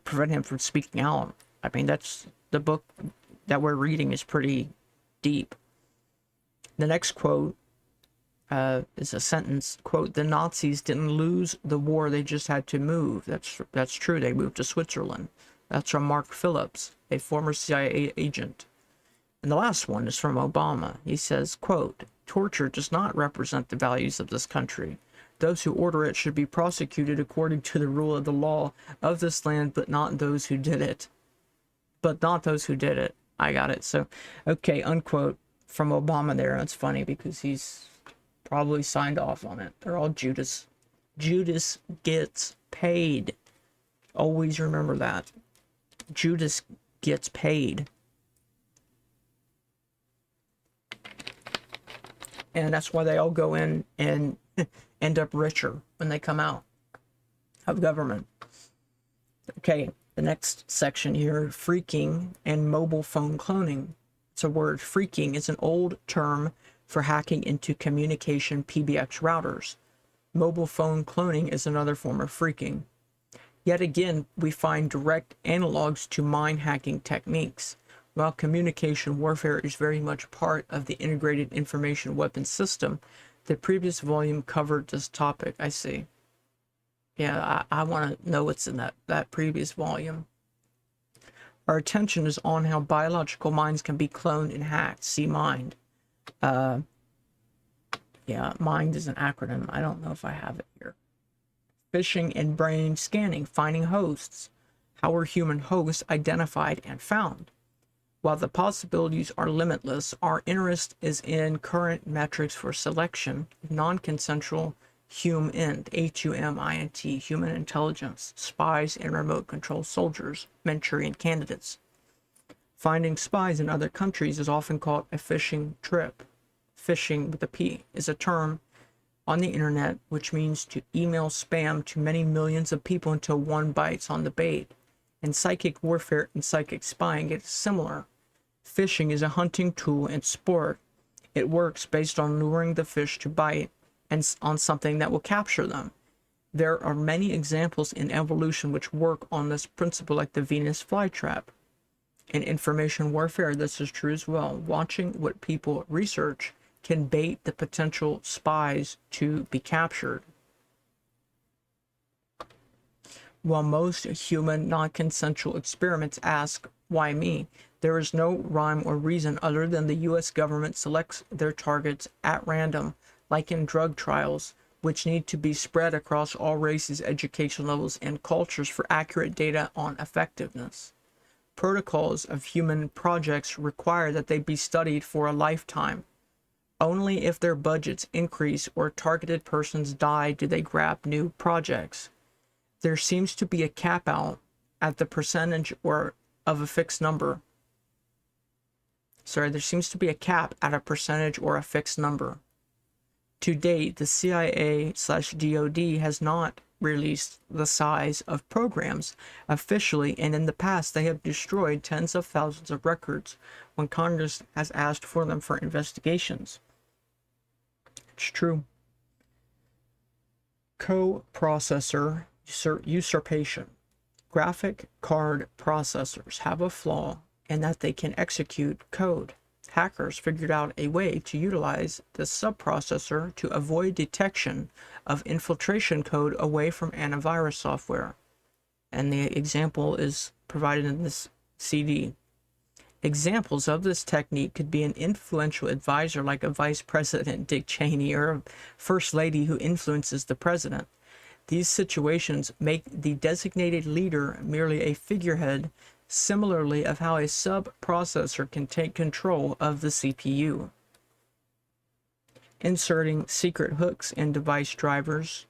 prevent him from speaking out. I mean, that's the book that we're reading is pretty deep. The next quote is a sentence, quote, "The Nazis didn't lose the war, they just had to move." That's true. They moved to Switzerland. That's from Mark Phillips, a former CIA agent. And the last one is from Obama. He says, quote, "Torture does not represent the values of this country. Those who order it should be prosecuted according to the rule of the law of this land, but not those who did it." But not those who did it. I got it. So, okay, unquote from Obama there. That's funny because he's probably signed off on it. They're all Judas. Judas gets paid. Always remember that. Judas gets paid. And that's why they all go in and end up richer when they come out of government. Okay, the next section here, phreaking and mobile phone cloning. It's a word. Phreaking is an old term for hacking into communication PBX routers. Mobile phone cloning is another form of phreaking. Yet again, we find direct analogs to mind hacking techniques. While communication warfare is very much part of the integrated information weapons system, the previous volume covered this topic. I see. Yeah, I want to know what's in that previous volume. Our attention is on how biological minds can be cloned and hacked. See Mind. Yeah, Mind is an acronym. I don't know if I have it here. Phishing and brain scanning, finding hosts. How are human hosts identified and found? While the possibilities are limitless, our interest is in current metrics for selection, non-consensual HUMINT, H-U-M-I-N-T, human intelligence, spies and remote control soldiers, Manchurian candidates. Finding spies in other countries is often called a phishing trip. Phishing with a P is a term on the internet which means to email spam to many millions of people until one bites on the bait. In psychic warfare and psychic spying, it is similar. Phishing is a hunting tool and sport. It works based on luring the fish to bite and on something that will capture them. There are many examples in evolution which work on this principle, like the Venus flytrap. In information warfare, this is true as well. Watching what people research can bait the potential spies to be captured. While most human non-consensual experiments ask, "Why me?" there is no rhyme or reason other than the US government selects their targets at random, like in drug trials, which need to be spread across all races, education levels, and cultures for accurate data on effectiveness. Protocols of human projects require that they be studied for a lifetime. Only if their budgets increase or targeted persons die do they grab new projects. There seems to be a cap out at the percentage or of a fixed number. There seems to be a cap at a percentage or a fixed number. To date, the CIA/DoD has not released the size of programs officially, and in the past they have destroyed tens of thousands of records when Congress has asked for them for investigations. It's true. Co-processor usurpation. Graphic card processors have a flaw in that they can execute code. Hackers figured out a way to utilize the subprocessor to avoid detection of infiltration code away from antivirus software. And the example is provided in this CD. Examples of this technique could be an influential advisor like a Vice President Dick Cheney or a First Lady who influences the President. These situations make the designated leader merely a figurehead, similarly of how a sub-processor can take control of the CPU. Inserting secret hooks in device drivers.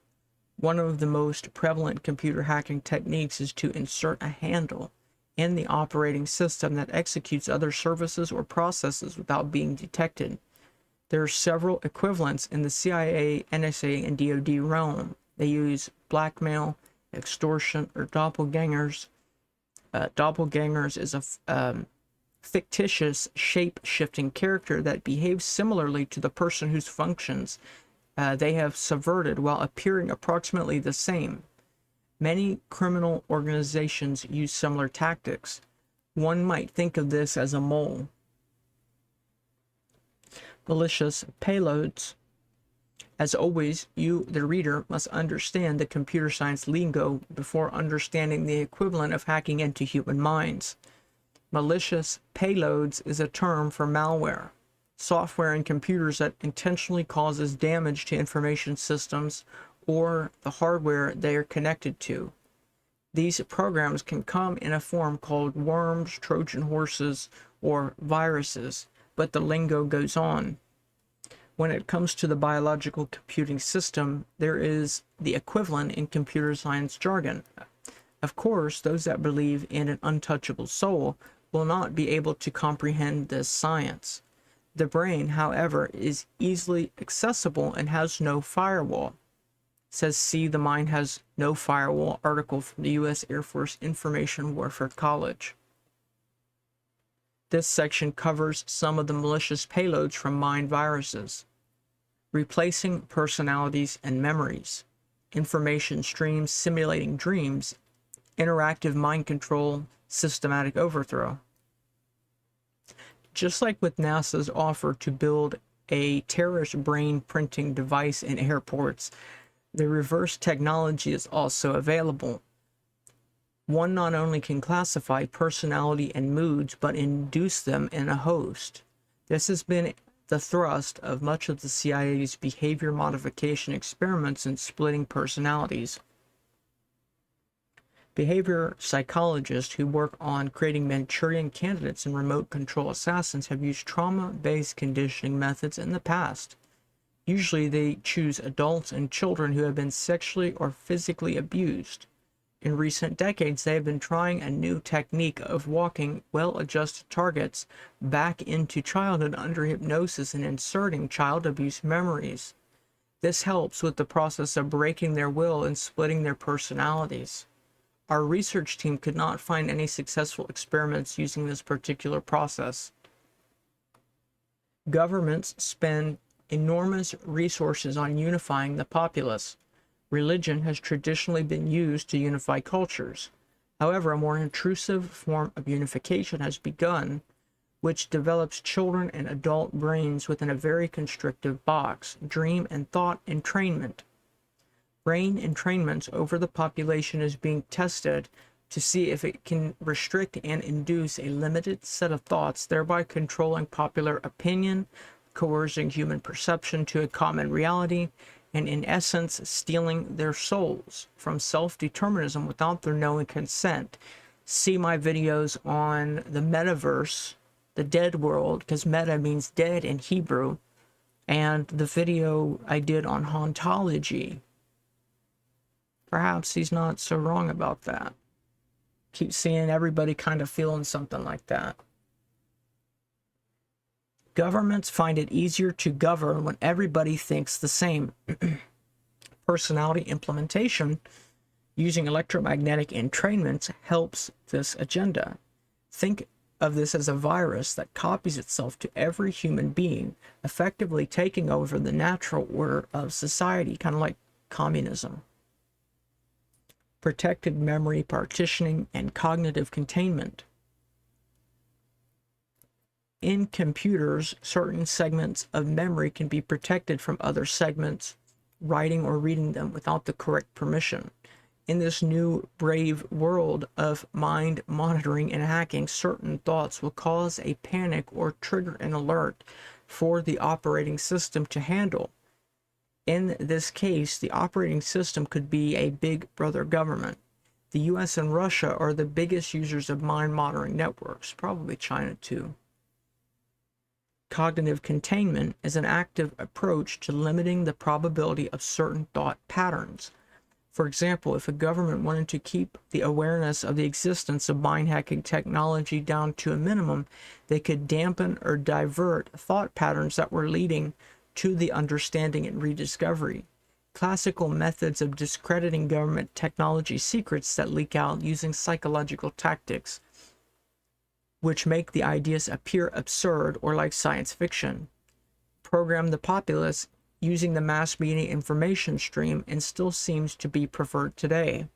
One of the most prevalent computer hacking techniques is to insert a handle in the operating system that executes other services or processes without being detected. There are several equivalents in the CIA, NSA, and DoD realm. They use blackmail, extortion, or doppelgangers. Doppelgangers is fictitious shape-shifting character that behaves similarly to the person whose functions they have subverted while appearing approximately the same. Many criminal organizations use similar tactics. One might think of this as a mole. Malicious payloads. As always, you, the reader, must understand the computer science lingo before understanding the equivalent of hacking into human minds. Malicious payloads is a term for malware, software in computers that intentionally causes damage to information systems or the hardware they are connected to. These programs can come in a form called worms, Trojan horses, or viruses, but the lingo goes on. When it comes to the biological computing system, there is the equivalent in computer science jargon. Of course, those that believe in an untouchable soul will not be able to comprehend this science. The brain, however, is easily accessible and has no firewall. Says C, the mind has no firewall, article from the U.S. Air Force Information Warfare College. This section covers some of the malicious payloads from mind viruses. Replacing personalities and memories, information streams simulating dreams, interactive mind control, systematic overthrow. Just like with NASA's offer to build a terrorist brain printing device in airports, the reverse technology is also available. One not only can classify personality and moods, but induce them in a host. This has been the thrust of much of the CIA's behavior modification experiments in splitting personalities. Behavior psychologists who work on creating Manchurian candidates and remote control assassins have used trauma-based conditioning methods in the past. Usually they choose adults and children who have been sexually or physically abused. In recent decades, they have been trying a new technique of walking well-adjusted targets back into childhood under hypnosis and inserting child abuse memories. This helps with the process of breaking their will and splitting their personalities. Our research team could not find any successful experiments using this particular process. Governments spend enormous resources on unifying the populace. Religion has traditionally been used to unify cultures. However, a more intrusive form of unification has begun, which develops children and adult brains within a very constrictive box, dream and thought entrainment. Brain entrainment over the population is being tested to see if it can restrict and induce a limited set of thoughts, thereby controlling popular opinion, coercing human perception to a common reality, and in essence stealing their souls from self-determinism without their knowing consent. See my videos on the metaverse, the dead world, because meta means dead in Hebrew, and the video I did on hauntology. Perhaps he's not so wrong about that. Keep seeing everybody kind of feeling something like that. Governments find it easier to govern when everybody thinks the same. Personality implementation using electromagnetic entrainments helps this agenda. Think of this as a virus that copies itself to every human being, effectively taking over the natural order of society, kind of like communism. Protected memory partitioning and cognitive containment. In computers, certain segments of memory can be protected from other segments, writing or reading them without the correct permission. In this new brave world of mind monitoring and hacking, certain thoughts will cause a panic or trigger an alert for the operating system to handle. In this case, the operating system could be a big brother government. The US and Russia are the biggest users of mind monitoring networks, probably China too. Cognitive containment is an active approach to limiting the probability of certain thought patterns. For example, if a government wanted to keep the awareness of the existence of mind hacking technology down to a minimum, they could dampen or divert thought patterns that were leading to the understanding and rediscovery. Classical methods of discrediting government technology secrets that leak out using psychological tactics. which make the ideas appear absurd or like science fiction. Program the populace using the mass media information stream and still seems to be preferred today.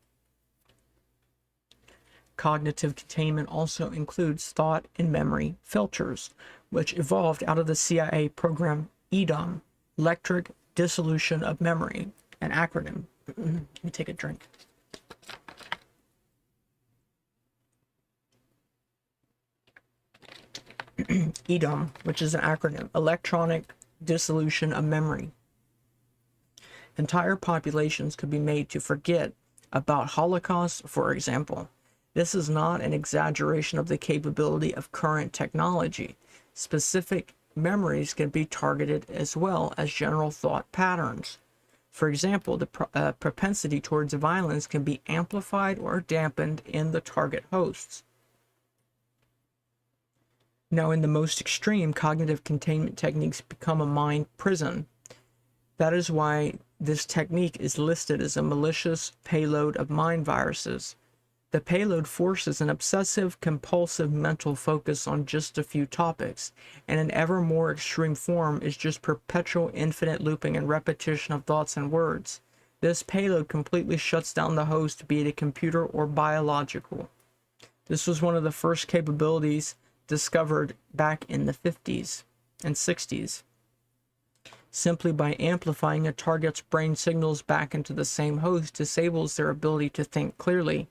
Cognitive containment also includes thought and memory filters, which evolved out of the CIA program EDOM, Electric Dissolution of Memory, an acronym. Let me take a drink. EDOM, which is an acronym, Electronic Dissolution of Memory. Entire populations could be made to forget about Holocaust, for example. This is not an exaggeration of the capability of current technology. Specific memories can be targeted as well as general thought patterns. For example, the propensity towards violence can be amplified or dampened in the target hosts. Now, in the most extreme, cognitive containment techniques become a mind prison. That is why this technique is listed as a malicious payload of mind viruses. The payload forces an obsessive, compulsive mental focus on just a few topics, and an ever more extreme form is just perpetual infinite looping and repetition of thoughts and words. This payload completely shuts down the host, be it a computer or biological. This was one of the first capabilities discovered back in the 50s and 60s. Simply by amplifying a target's brain signals back into the same host disables their ability to think clearly.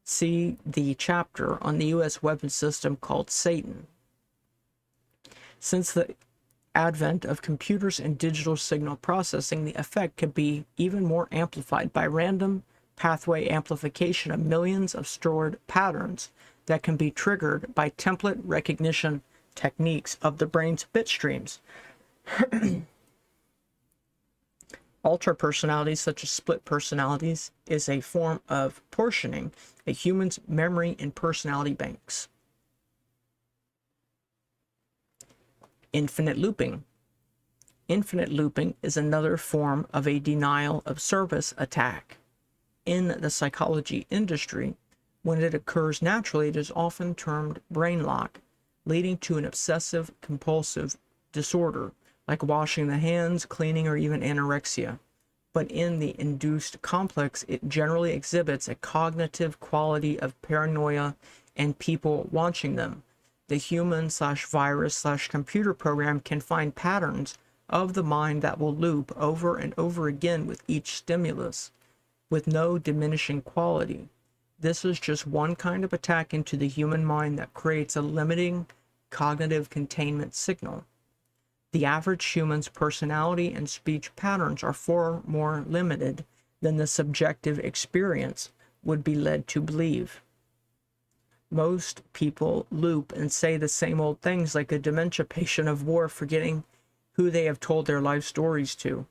See the chapter on the U.S. weapon system called Satan. Since the advent of computers and digital signal processing, the effect could be even more amplified by random pathway amplification of millions of stored patterns that can be triggered by template recognition techniques of the brain's bit streams. Alter personalities, such as split personalities, is a form of portioning a human's memory and personality banks. Infinite looping. Infinite looping is another form of a denial of service attack. In the psychology industry, when it occurs naturally, it is often termed brain lock, leading to an obsessive compulsive disorder like washing the hands, cleaning, or even anorexia. But in the induced complex, it generally exhibits a cognitive quality of paranoia and people watching them. The human/virus/computer program can find patterns of the mind that will loop over and over again with each stimulus, with no diminishing quality. This is just one kind of attack into the human mind that creates a limiting cognitive containment signal. The average human's personality and speech patterns are far more limited than the subjective experience would be led to believe. Most people loop and say the same old things like a dementia patient of war, forgetting who they have told their life stories to.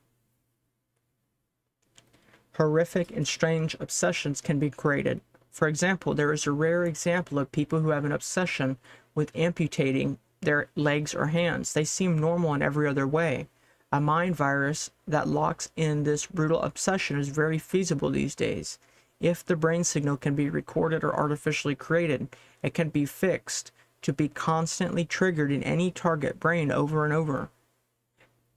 Horrific and strange obsessions can be created. For example, there is a rare example of people who have an obsession with amputating their legs or hands. They seem normal in every other way. A mind virus that locks in this brutal obsession is very feasible these days. If the brain signal can be recorded or artificially created, it can be fixed to be constantly triggered in any target brain over and over.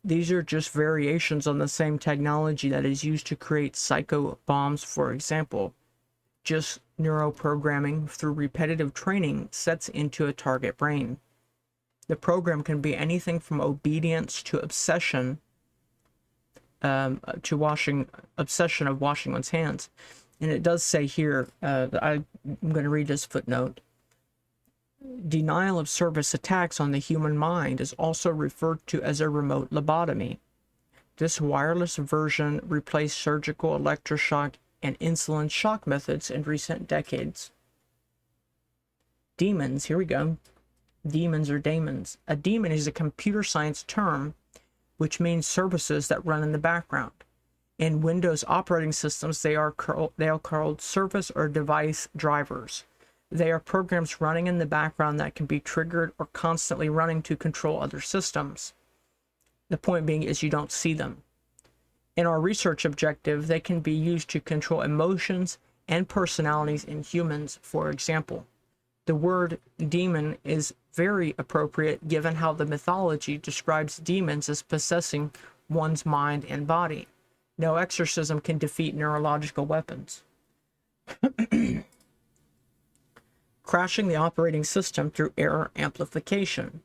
These are just variations on the same technology that is used to create psycho bombs, for example. Just neuroprogramming through repetitive training sets into a target brain. The program can be anything from obedience to obsession, obsession of washing one's hands. And it does say here, that I'm going to read this footnote. Denial of service attacks on the human mind is also referred to as a remote lobotomy. This wireless version replaced surgical electroshock and insulin shock methods in recent decades. Demons, here we go. Demons or daemons. A daemon is a computer science term which means services that run in the background. In Windows operating systems, they are called service or device drivers. They are programs running in the background that can be triggered or constantly running to control other systems. The point being is you don't see them. In our research objective, they can be used to control emotions and personalities in humans, for example. The word demon is very appropriate given how the mythology describes demons as possessing one's mind and body. No exorcism can defeat neurological weapons. Crashing the operating system through error amplification.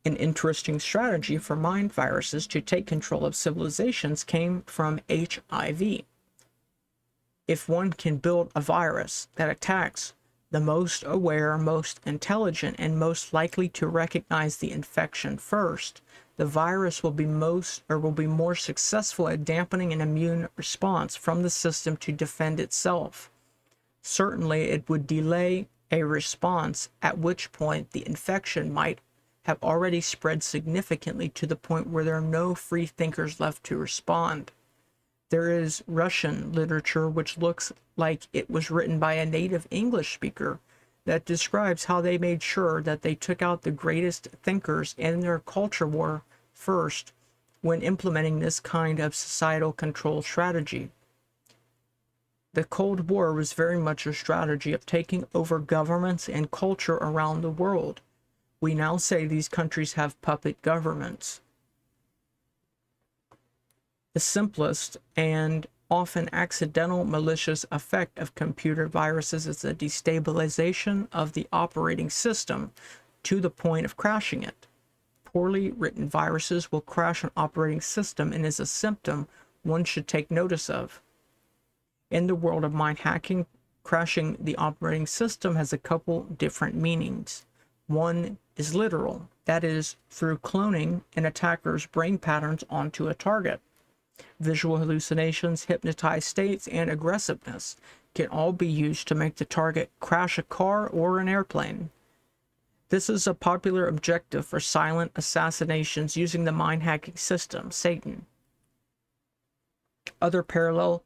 An interesting strategy for mind viruses to take control of civilizations came from HIV. If one can build a virus that attacks the most aware, most intelligent, and most likely to recognize the infection first, the virus will be more successful at dampening an immune response from the system to defend itself. Certainly, it would delay a response, at which point the infection might have already spread significantly to the point where there are no free thinkers left to respond. There is Russian literature which looks like it was written by a native English speaker that describes how they made sure that they took out the greatest thinkers in their culture war first when implementing this kind of societal control strategy. The Cold War was very much a strategy of taking over governments and culture around the world. We now say these countries have puppet governments. The simplest and often accidental malicious effect of computer viruses is the destabilization of the operating system to the point of crashing it. Poorly written viruses will crash an operating system and is a symptom one should take notice of. In the world of mind hacking, crashing the operating system has a couple different meanings. One is literal, that is, through cloning an attacker's brain patterns onto a target. Visual hallucinations, hypnotized states, and aggressiveness can all be used to make the target crash a car or an airplane. This is a popular objective for silent assassinations using the mind hacking system, Satan. The other parallel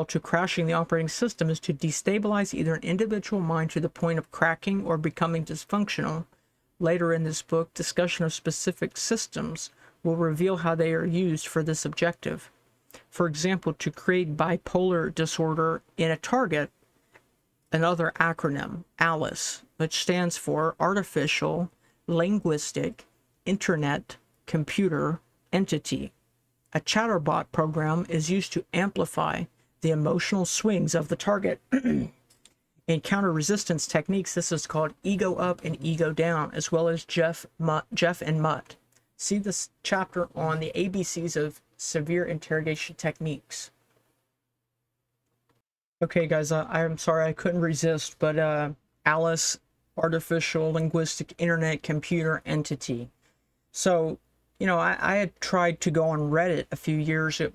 to crashing the operating system is to destabilize either an individual mind to the point of cracking or becoming dysfunctional. Later in this book, discussion of specific systems will reveal how they are used for this objective. For example, to create bipolar disorder in a target, another acronym, ALICE, which stands for Artificial, Linguistic, Internet, Computer, Entity. A chatterbot program is used to amplify the emotional swings of the target. In counter-resistance techniques, this is called ego up and ego down, as well as Jeff and Mutt. See this chapter on the ABCs of severe interrogation techniques. Okay, guys, I'm sorry I couldn't resist, but Alice, Artificial, Linguistic, Internet, Computer, Entity. So, you know, I had tried to go on Reddit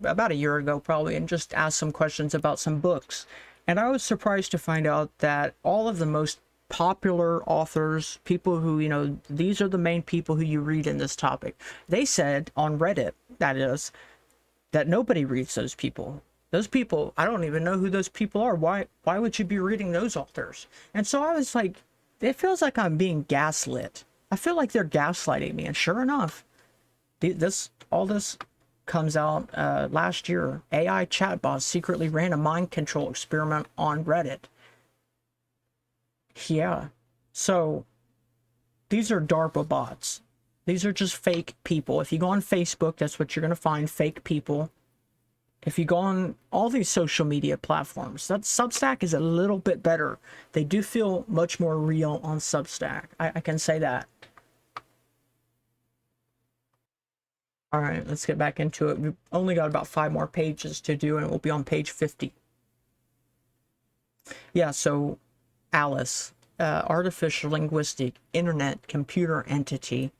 about a year ago probably, and just ask some questions about some books. And I was surprised to find out that all of the most popular authors, people who, you know, these are the main people who you read in this topic. They said on Reddit, that is, that nobody reads those people. Those people, I don't even know who those people are. Why would you be reading those authors? And so I was like, it feels like I'm being gaslit. I feel like they're gaslighting me. And sure enough, all this comes out last year. AI chatbots secretly ran a mind control experiment on Reddit. Yeah, so these are DARPA bots. These are just fake people. If you go on Facebook, that's what you're going to find, fake people. If you go on all these social media platforms, that Substack is a little bit better. They do feel much more real on Substack. I can say that. All right, let's get back into it. We've only got about 5 more pages to do, and we'll be on page 50. Yeah, so Alice, Artificial, Linguistic, Internet, Computer, Entity.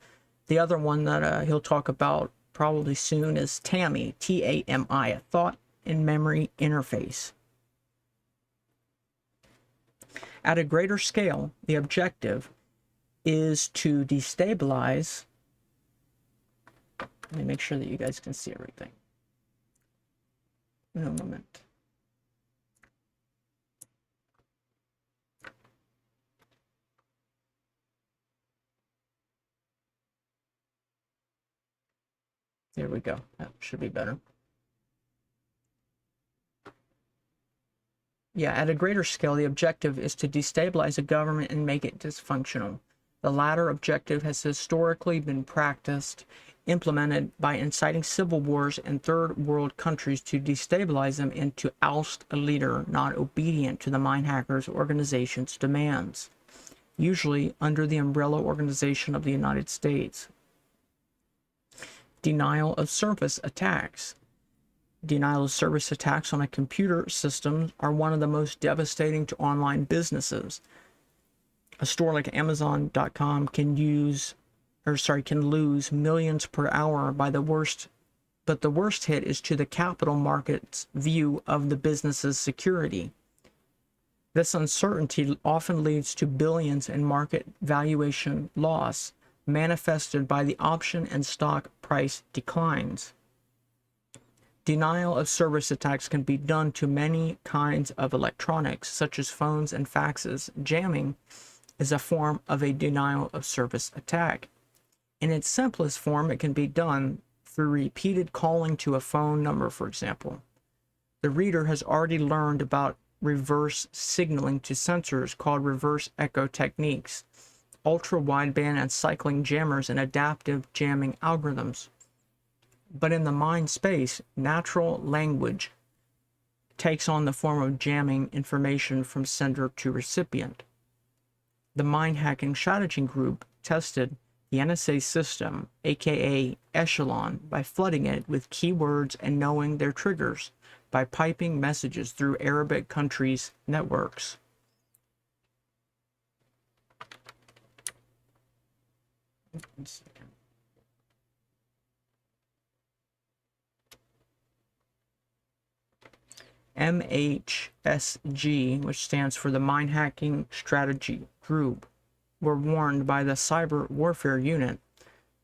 The other one that he'll talk about probably soon is TAMI, T-A-M-I, a Thought and Memory Interface. At a greater scale, the objective is to destabilize. Let me make sure that you guys can see everything. In a moment. There we go. That should be better. Yeah, at a greater scale, the objective is to destabilize a government and make it dysfunctional. The latter objective has historically been implemented by inciting civil wars in third world countries to destabilize them and to oust a leader not obedient to the mind hackers organization's demands, usually under the umbrella organization of the United States. Denial of service attacks. Denial of service attacks on a computer system are one of the most devastating to online businesses. A store like Amazon.com can lose millions per hour by the worst, but the worst hit is to the capital market's view of the business's security. This uncertainty often leads to billions in market valuation loss, manifested by the option and stock price declines. Denial of service attacks can be done to many kinds of electronics, such as phones and faxes. Jamming is a form of a denial of service attack. In its simplest form, it can be done through repeated calling to a phone number, for example. The reader has already learned about reverse signaling to sensors called reverse echo techniques, ultra-wideband and cycling jammers, and adaptive jamming algorithms. But in the mind space, natural language takes on the form of jamming information from sender to recipient. The mind hacking strategy group tested the NSA system, aka Echelon, by flooding it with keywords and knowing their triggers by piping messages through Arabic countries' networks. MHSG, which stands for the Mind Hacking Strategy Group, were warned by the Cyber Warfare Unit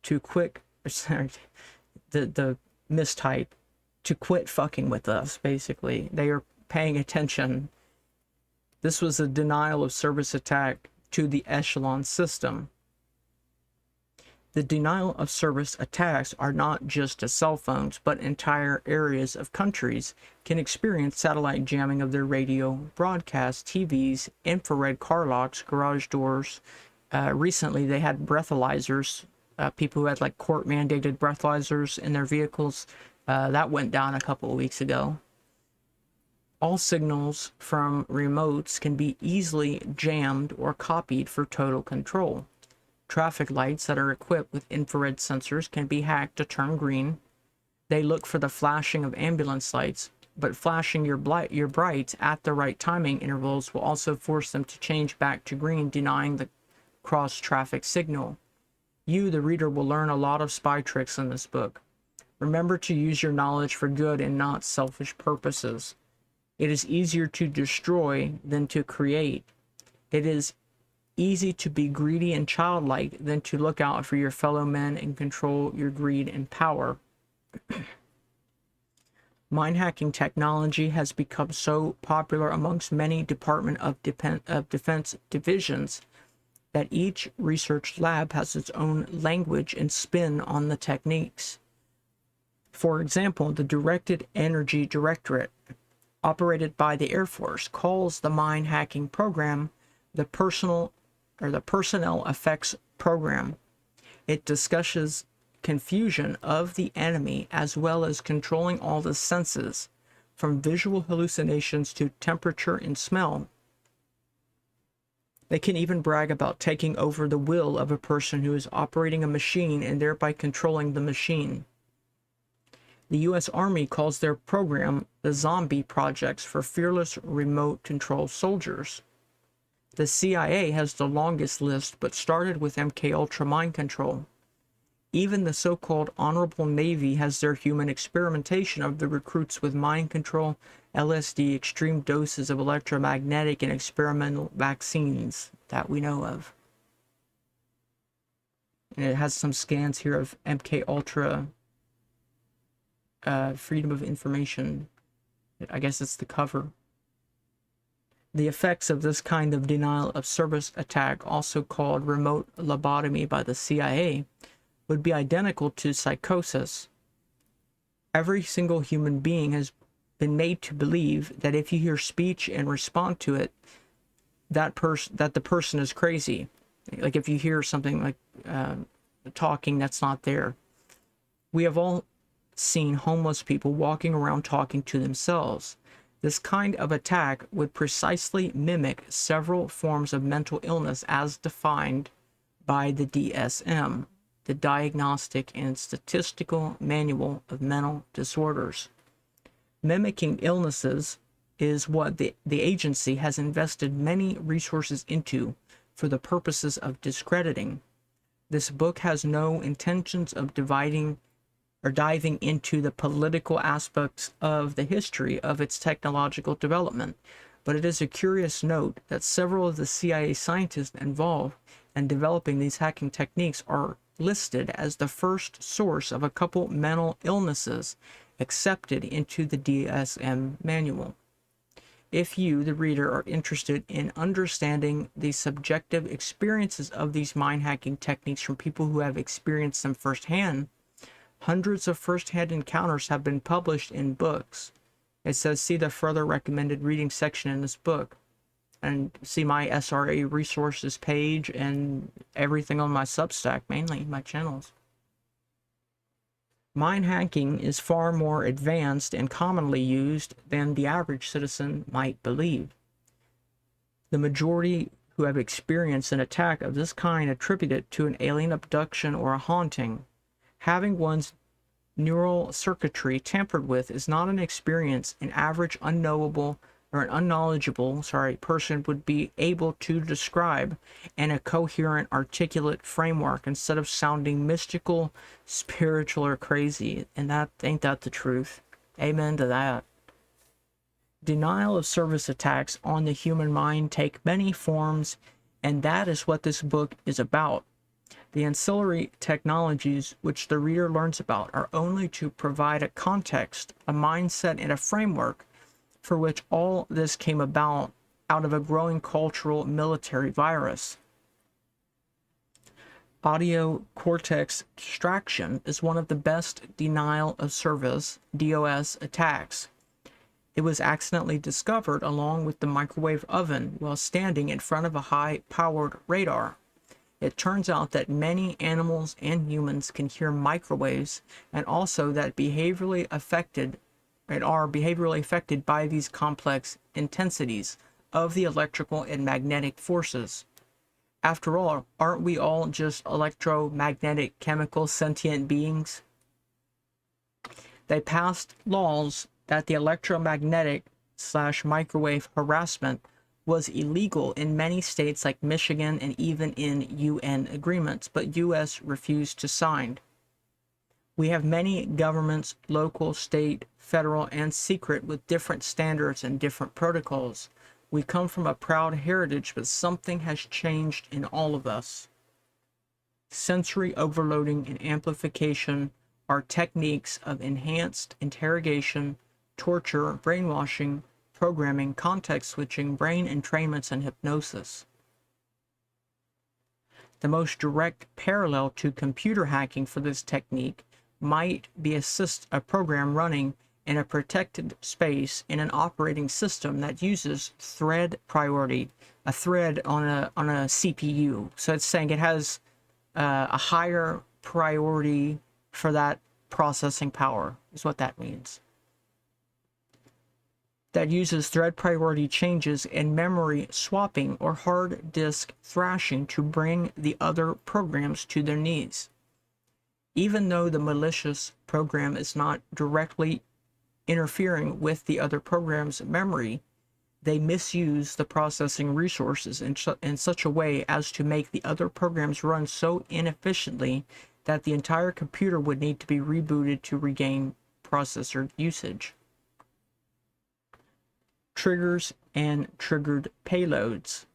to quit, the mistype, to quit fucking with us, basically. They are paying attention. This was a denial of service attack to the Echelon system. The denial of service attacks are not just to cell phones, but entire areas of countries can experience satellite jamming of their radio broadcasts, TVs, infrared car locks, garage doors. Recently, they had breathalyzers, people who had like court-mandated breathalyzers in their vehicles. That went down a couple of weeks ago. All signals from remotes can be easily jammed or copied for total control. Traffic lights that are equipped with infrared sensors can be hacked to turn green. They look for the flashing of ambulance lights, but flashing your brights at the right timing intervals will also force them to change back to green, denying the cross-traffic signal. You, the reader, will learn a lot of spy tricks in this book. Remember to use your knowledge for good and not selfish purposes. It is easier to destroy than to create. It is easy to be greedy and childlike than to look out for your fellow men and control your greed and power. Mind hacking technology has become so popular amongst many Department of Defense divisions that each research lab has its own language and spin on the techniques. For example, the Directed Energy Directorate, operated by the Air Force, calls the mind hacking program the Personnel Effects Program. It discusses confusion of the enemy as well as controlling all the senses, from visual hallucinations to temperature and smell. They can even brag about taking over the will of a person who is operating a machine and thereby controlling the machine. The U.S. Army calls their program the Zombie Projects for Fearless Remote Control Soldiers. The CIA has the longest list, but started with MKUltra mind control. Even the so-called Honorable Navy has their human experimentation of the recruits with mind control, LSD, extreme doses of electromagnetic, and experimental vaccines that we know of. And it has some scans here of MKUltra Freedom of Information. I guess it's the cover. The effects of this kind of denial of service attack, also called remote lobotomy by the CIA, would be identical to psychosis. Every single human being has been made to believe that if you hear speech and respond to it, that the person is crazy. Like if you hear something like talking that's not there. We have all seen homeless people walking around talking to themselves. This kind of attack would precisely mimic several forms of mental illness as defined by the DSM, the Diagnostic and Statistical Manual of Mental Disorders. Mimicking illnesses is what the agency has invested many resources into for the purposes of discrediting. This book has no intentions of dividing or diving into the political aspects of the history of its technological development, but it is a curious note that several of the CIA scientists involved in developing these hacking techniques are listed as the first source of a couple mental illnesses accepted into the DSM manual. If you, the reader, are interested in understanding the subjective experiences of these mind hacking techniques from people who have experienced them firsthand, hundreds of first-hand encounters have been published in books. It says, see the further recommended reading section in this book. And see my SRA resources page and everything on my Substack, mainly my channels. Mind hacking is far more advanced and commonly used than the average citizen might believe. The majority who have experienced an attack of this kind attribute it to an alien abduction or a haunting. Having one's neural circuitry tampered with is not an experience an average unknowable or an unknowledgeable person would be able to describe in a coherent, articulate framework instead of sounding mystical, spiritual, or crazy. And that ain't that the truth. Amen to that. Denial of service attacks on the human mind take many forms, and that is what this book is about. The ancillary technologies which the reader learns about are only to provide a context, a mindset, and a framework for which all this came about out of a growing cultural military virus. Audio cortex extraction is one of the best denial of service DOS attacks. It was accidentally discovered along with the microwave oven while standing in front of a high-powered radar. It turns out that many animals and humans can hear microwaves, and also that are behaviorally affected by these complex intensities of the electrical and magnetic forces. After all, aren't we all just electromagnetic chemical sentient beings? They passed laws that the electromagnetic/microwave harassment was illegal in many states like Michigan and even in UN agreements, but US refused to sign. We have many governments, local, state, federal, and secret, with different standards and different protocols. We come from a proud heritage, but something has changed in all of us. Sensory overloading and amplification are techniques of enhanced interrogation, torture, brainwashing, programming, context switching, brain entrainments, and hypnosis. The most direct parallel to computer hacking for this technique might be a program running in a protected space in an operating system that uses thread priority, a thread on a CPU. So it's saying it has a higher priority for that processing power, is what that means. That uses thread priority changes and memory swapping or hard disk thrashing to bring the other programs to their knees. Even though the malicious program is not directly interfering with the other program's memory, they misuse the processing resources in such a way as to make the other programs run so inefficiently that the entire computer would need to be rebooted to regain processor usage. Triggers and triggered payloads.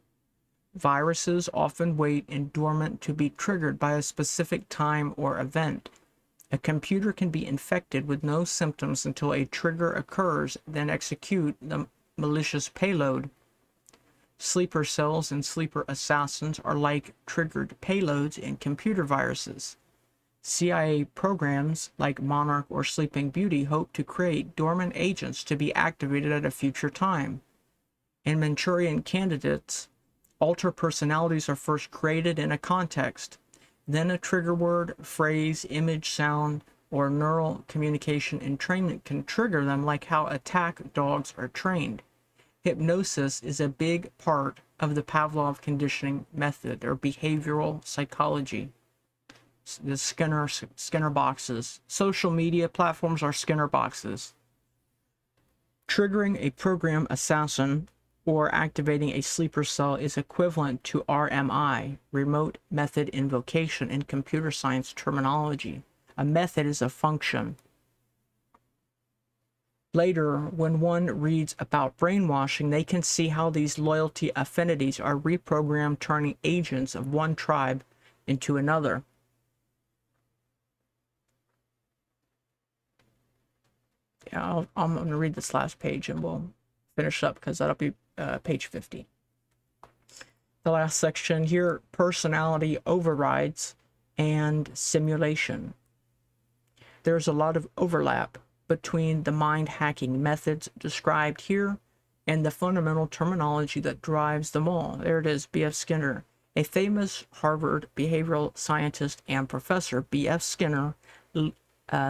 Viruses often wait in dormant to be triggered by a specific time or event. A computer can be infected with no symptoms until a trigger occurs, then execute the malicious payload. Sleeper cells and sleeper assassins are like triggered payloads in computer viruses. CIA programs like Monarch or Sleeping Beauty hope to create dormant agents to be activated at a future time. In Manchurian candidates, alter personalities are first created in a context, then a trigger word, phrase, image, sound, or neural communication entrainment can trigger them, like how attack dogs are trained. Hypnosis is a big part of the Pavlov conditioning method, or behavioral psychology. The Skinner boxes. Social media platforms are Skinner boxes. Triggering a program assassin or activating a sleeper cell is equivalent to RMI, remote method invocation, in computer science terminology. A method is a function. Later, when one reads about brainwashing, they can see how these loyalty affinities are reprogrammed, turning agents of one tribe into another. Yeah, I'm going to read this last page and we'll finish up, because that'll be page 50. The last section here, personality overrides and simulation. There's a lot of overlap between the mind hacking methods described here and the fundamental terminology that drives them all. There it is, B.F. Skinner. A famous Harvard behavioral scientist and professor, B.F. Skinner,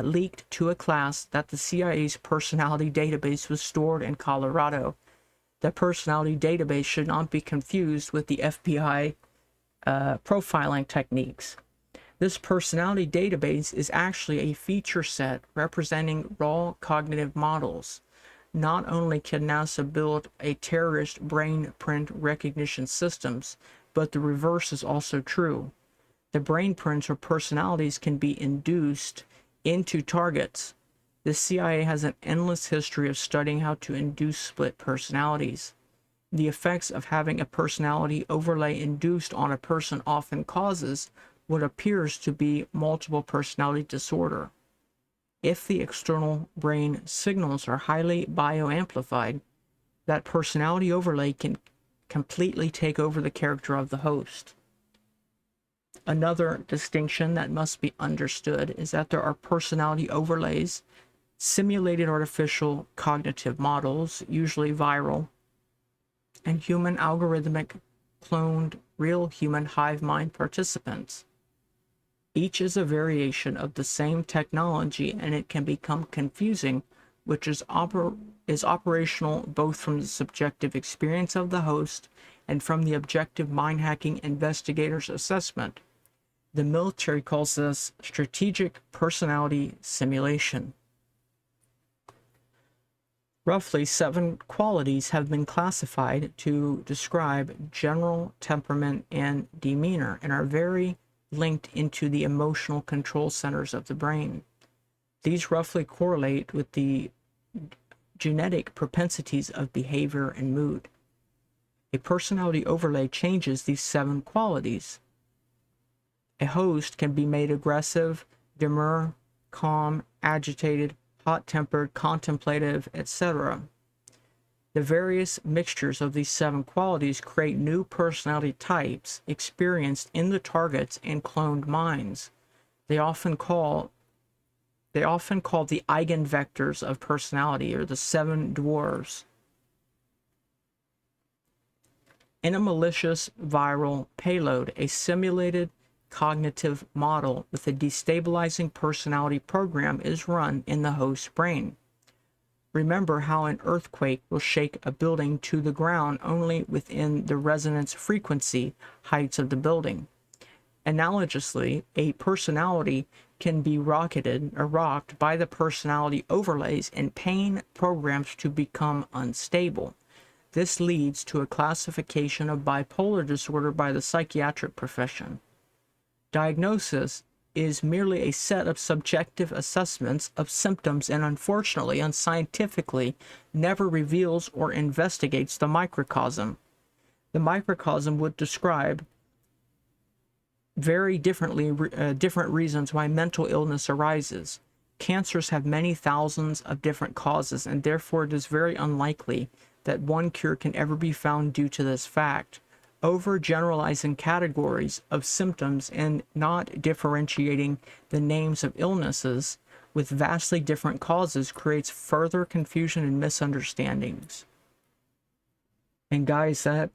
leaked to a class that the CIA's personality database was stored in Colorado. The personality database should not be confused with the FBI profiling techniques. This personality database is actually a feature set representing raw cognitive models. Not only can NASA build a terrorist brain print recognition systems, but the reverse is also true. The brain prints or personalities can be induced into targets. The CIA has an endless history of studying how to induce split personalities. The effects of having a personality overlay induced on a person often causes what appears to be multiple personality disorder. If the external brain signals are highly bioamplified, that personality overlay can completely take over the character of the host. Another distinction that must be understood is that there are personality overlays, simulated artificial cognitive models, usually viral, and human algorithmic cloned real human hive mind participants. Each is a variation of the same technology, and it can become confusing, which is operational both from the subjective experience of the host and from the objective mind hacking investigator's assessment. The military calls this strategic personality simulation. Roughly 7 qualities have been classified to describe general temperament and demeanor, and are very linked into the emotional control centers of the brain. These roughly correlate with the genetic propensities of behavior and mood. A personality overlay changes these 7 qualities. A host can be made aggressive, demure, calm, agitated, hot-tempered, contemplative, etc. The various mixtures of these 7 qualities create new personality types experienced in the targets and cloned minds. They often call the eigenvectors of personality, or the 7 dwarves. In a malicious viral payload, a simulated cognitive model with a destabilizing personality program is run in the host brain. Remember how an earthquake will shake a building to the ground only within the resonance frequency heights of the building. Analogously, a personality can be rocketed or rocked by the personality overlays and pain programs to become unstable. This leads to a classification of bipolar disorder by the psychiatric profession. Diagnosis is merely a set of subjective assessments of symptoms, and unfortunately, unscientifically, never reveals or investigates the microcosm. The microcosm would describe very different reasons why mental illness arises. Cancers have many thousands of different causes, and therefore it is very unlikely that one cure can ever be found due to this fact. overgeneralizing categories of symptoms and not differentiating the names of illnesses with vastly different causes creates further confusion and misunderstandings. And guys, that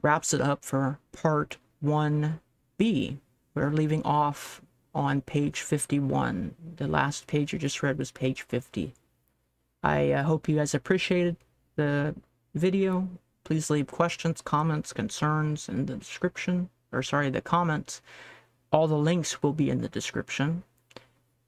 wraps it up for part 1B. We're leaving off on page 51. The last page you just read was page 50. I hope you guys appreciated the video. Please leave questions, comments, concerns in the description, or sorry, the comments. All the links will be in the description.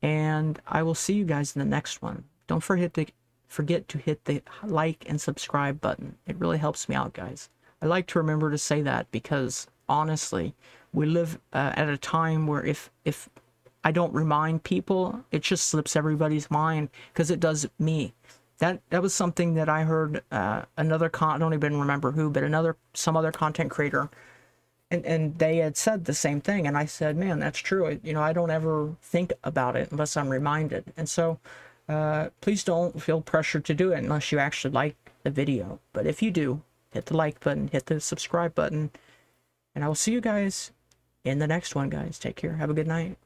And I will see you guys in the next one. Don't forget to hit the like and subscribe button. It really helps me out, guys. I like to remember to say that because honestly, we live at a time where if I don't remind people, it just slips everybody's mind, because it does me. That was something that I heard I don't even remember who, but some other content creator, and they had said the same thing, and I said, man, that's true. You know, I don't ever think about it unless I'm reminded. And so please don't feel pressured to do it unless you actually like the video. But if you do, hit the like button, hit the subscribe button, and I will see you guys in the next one, guys. Take care. Have a good night.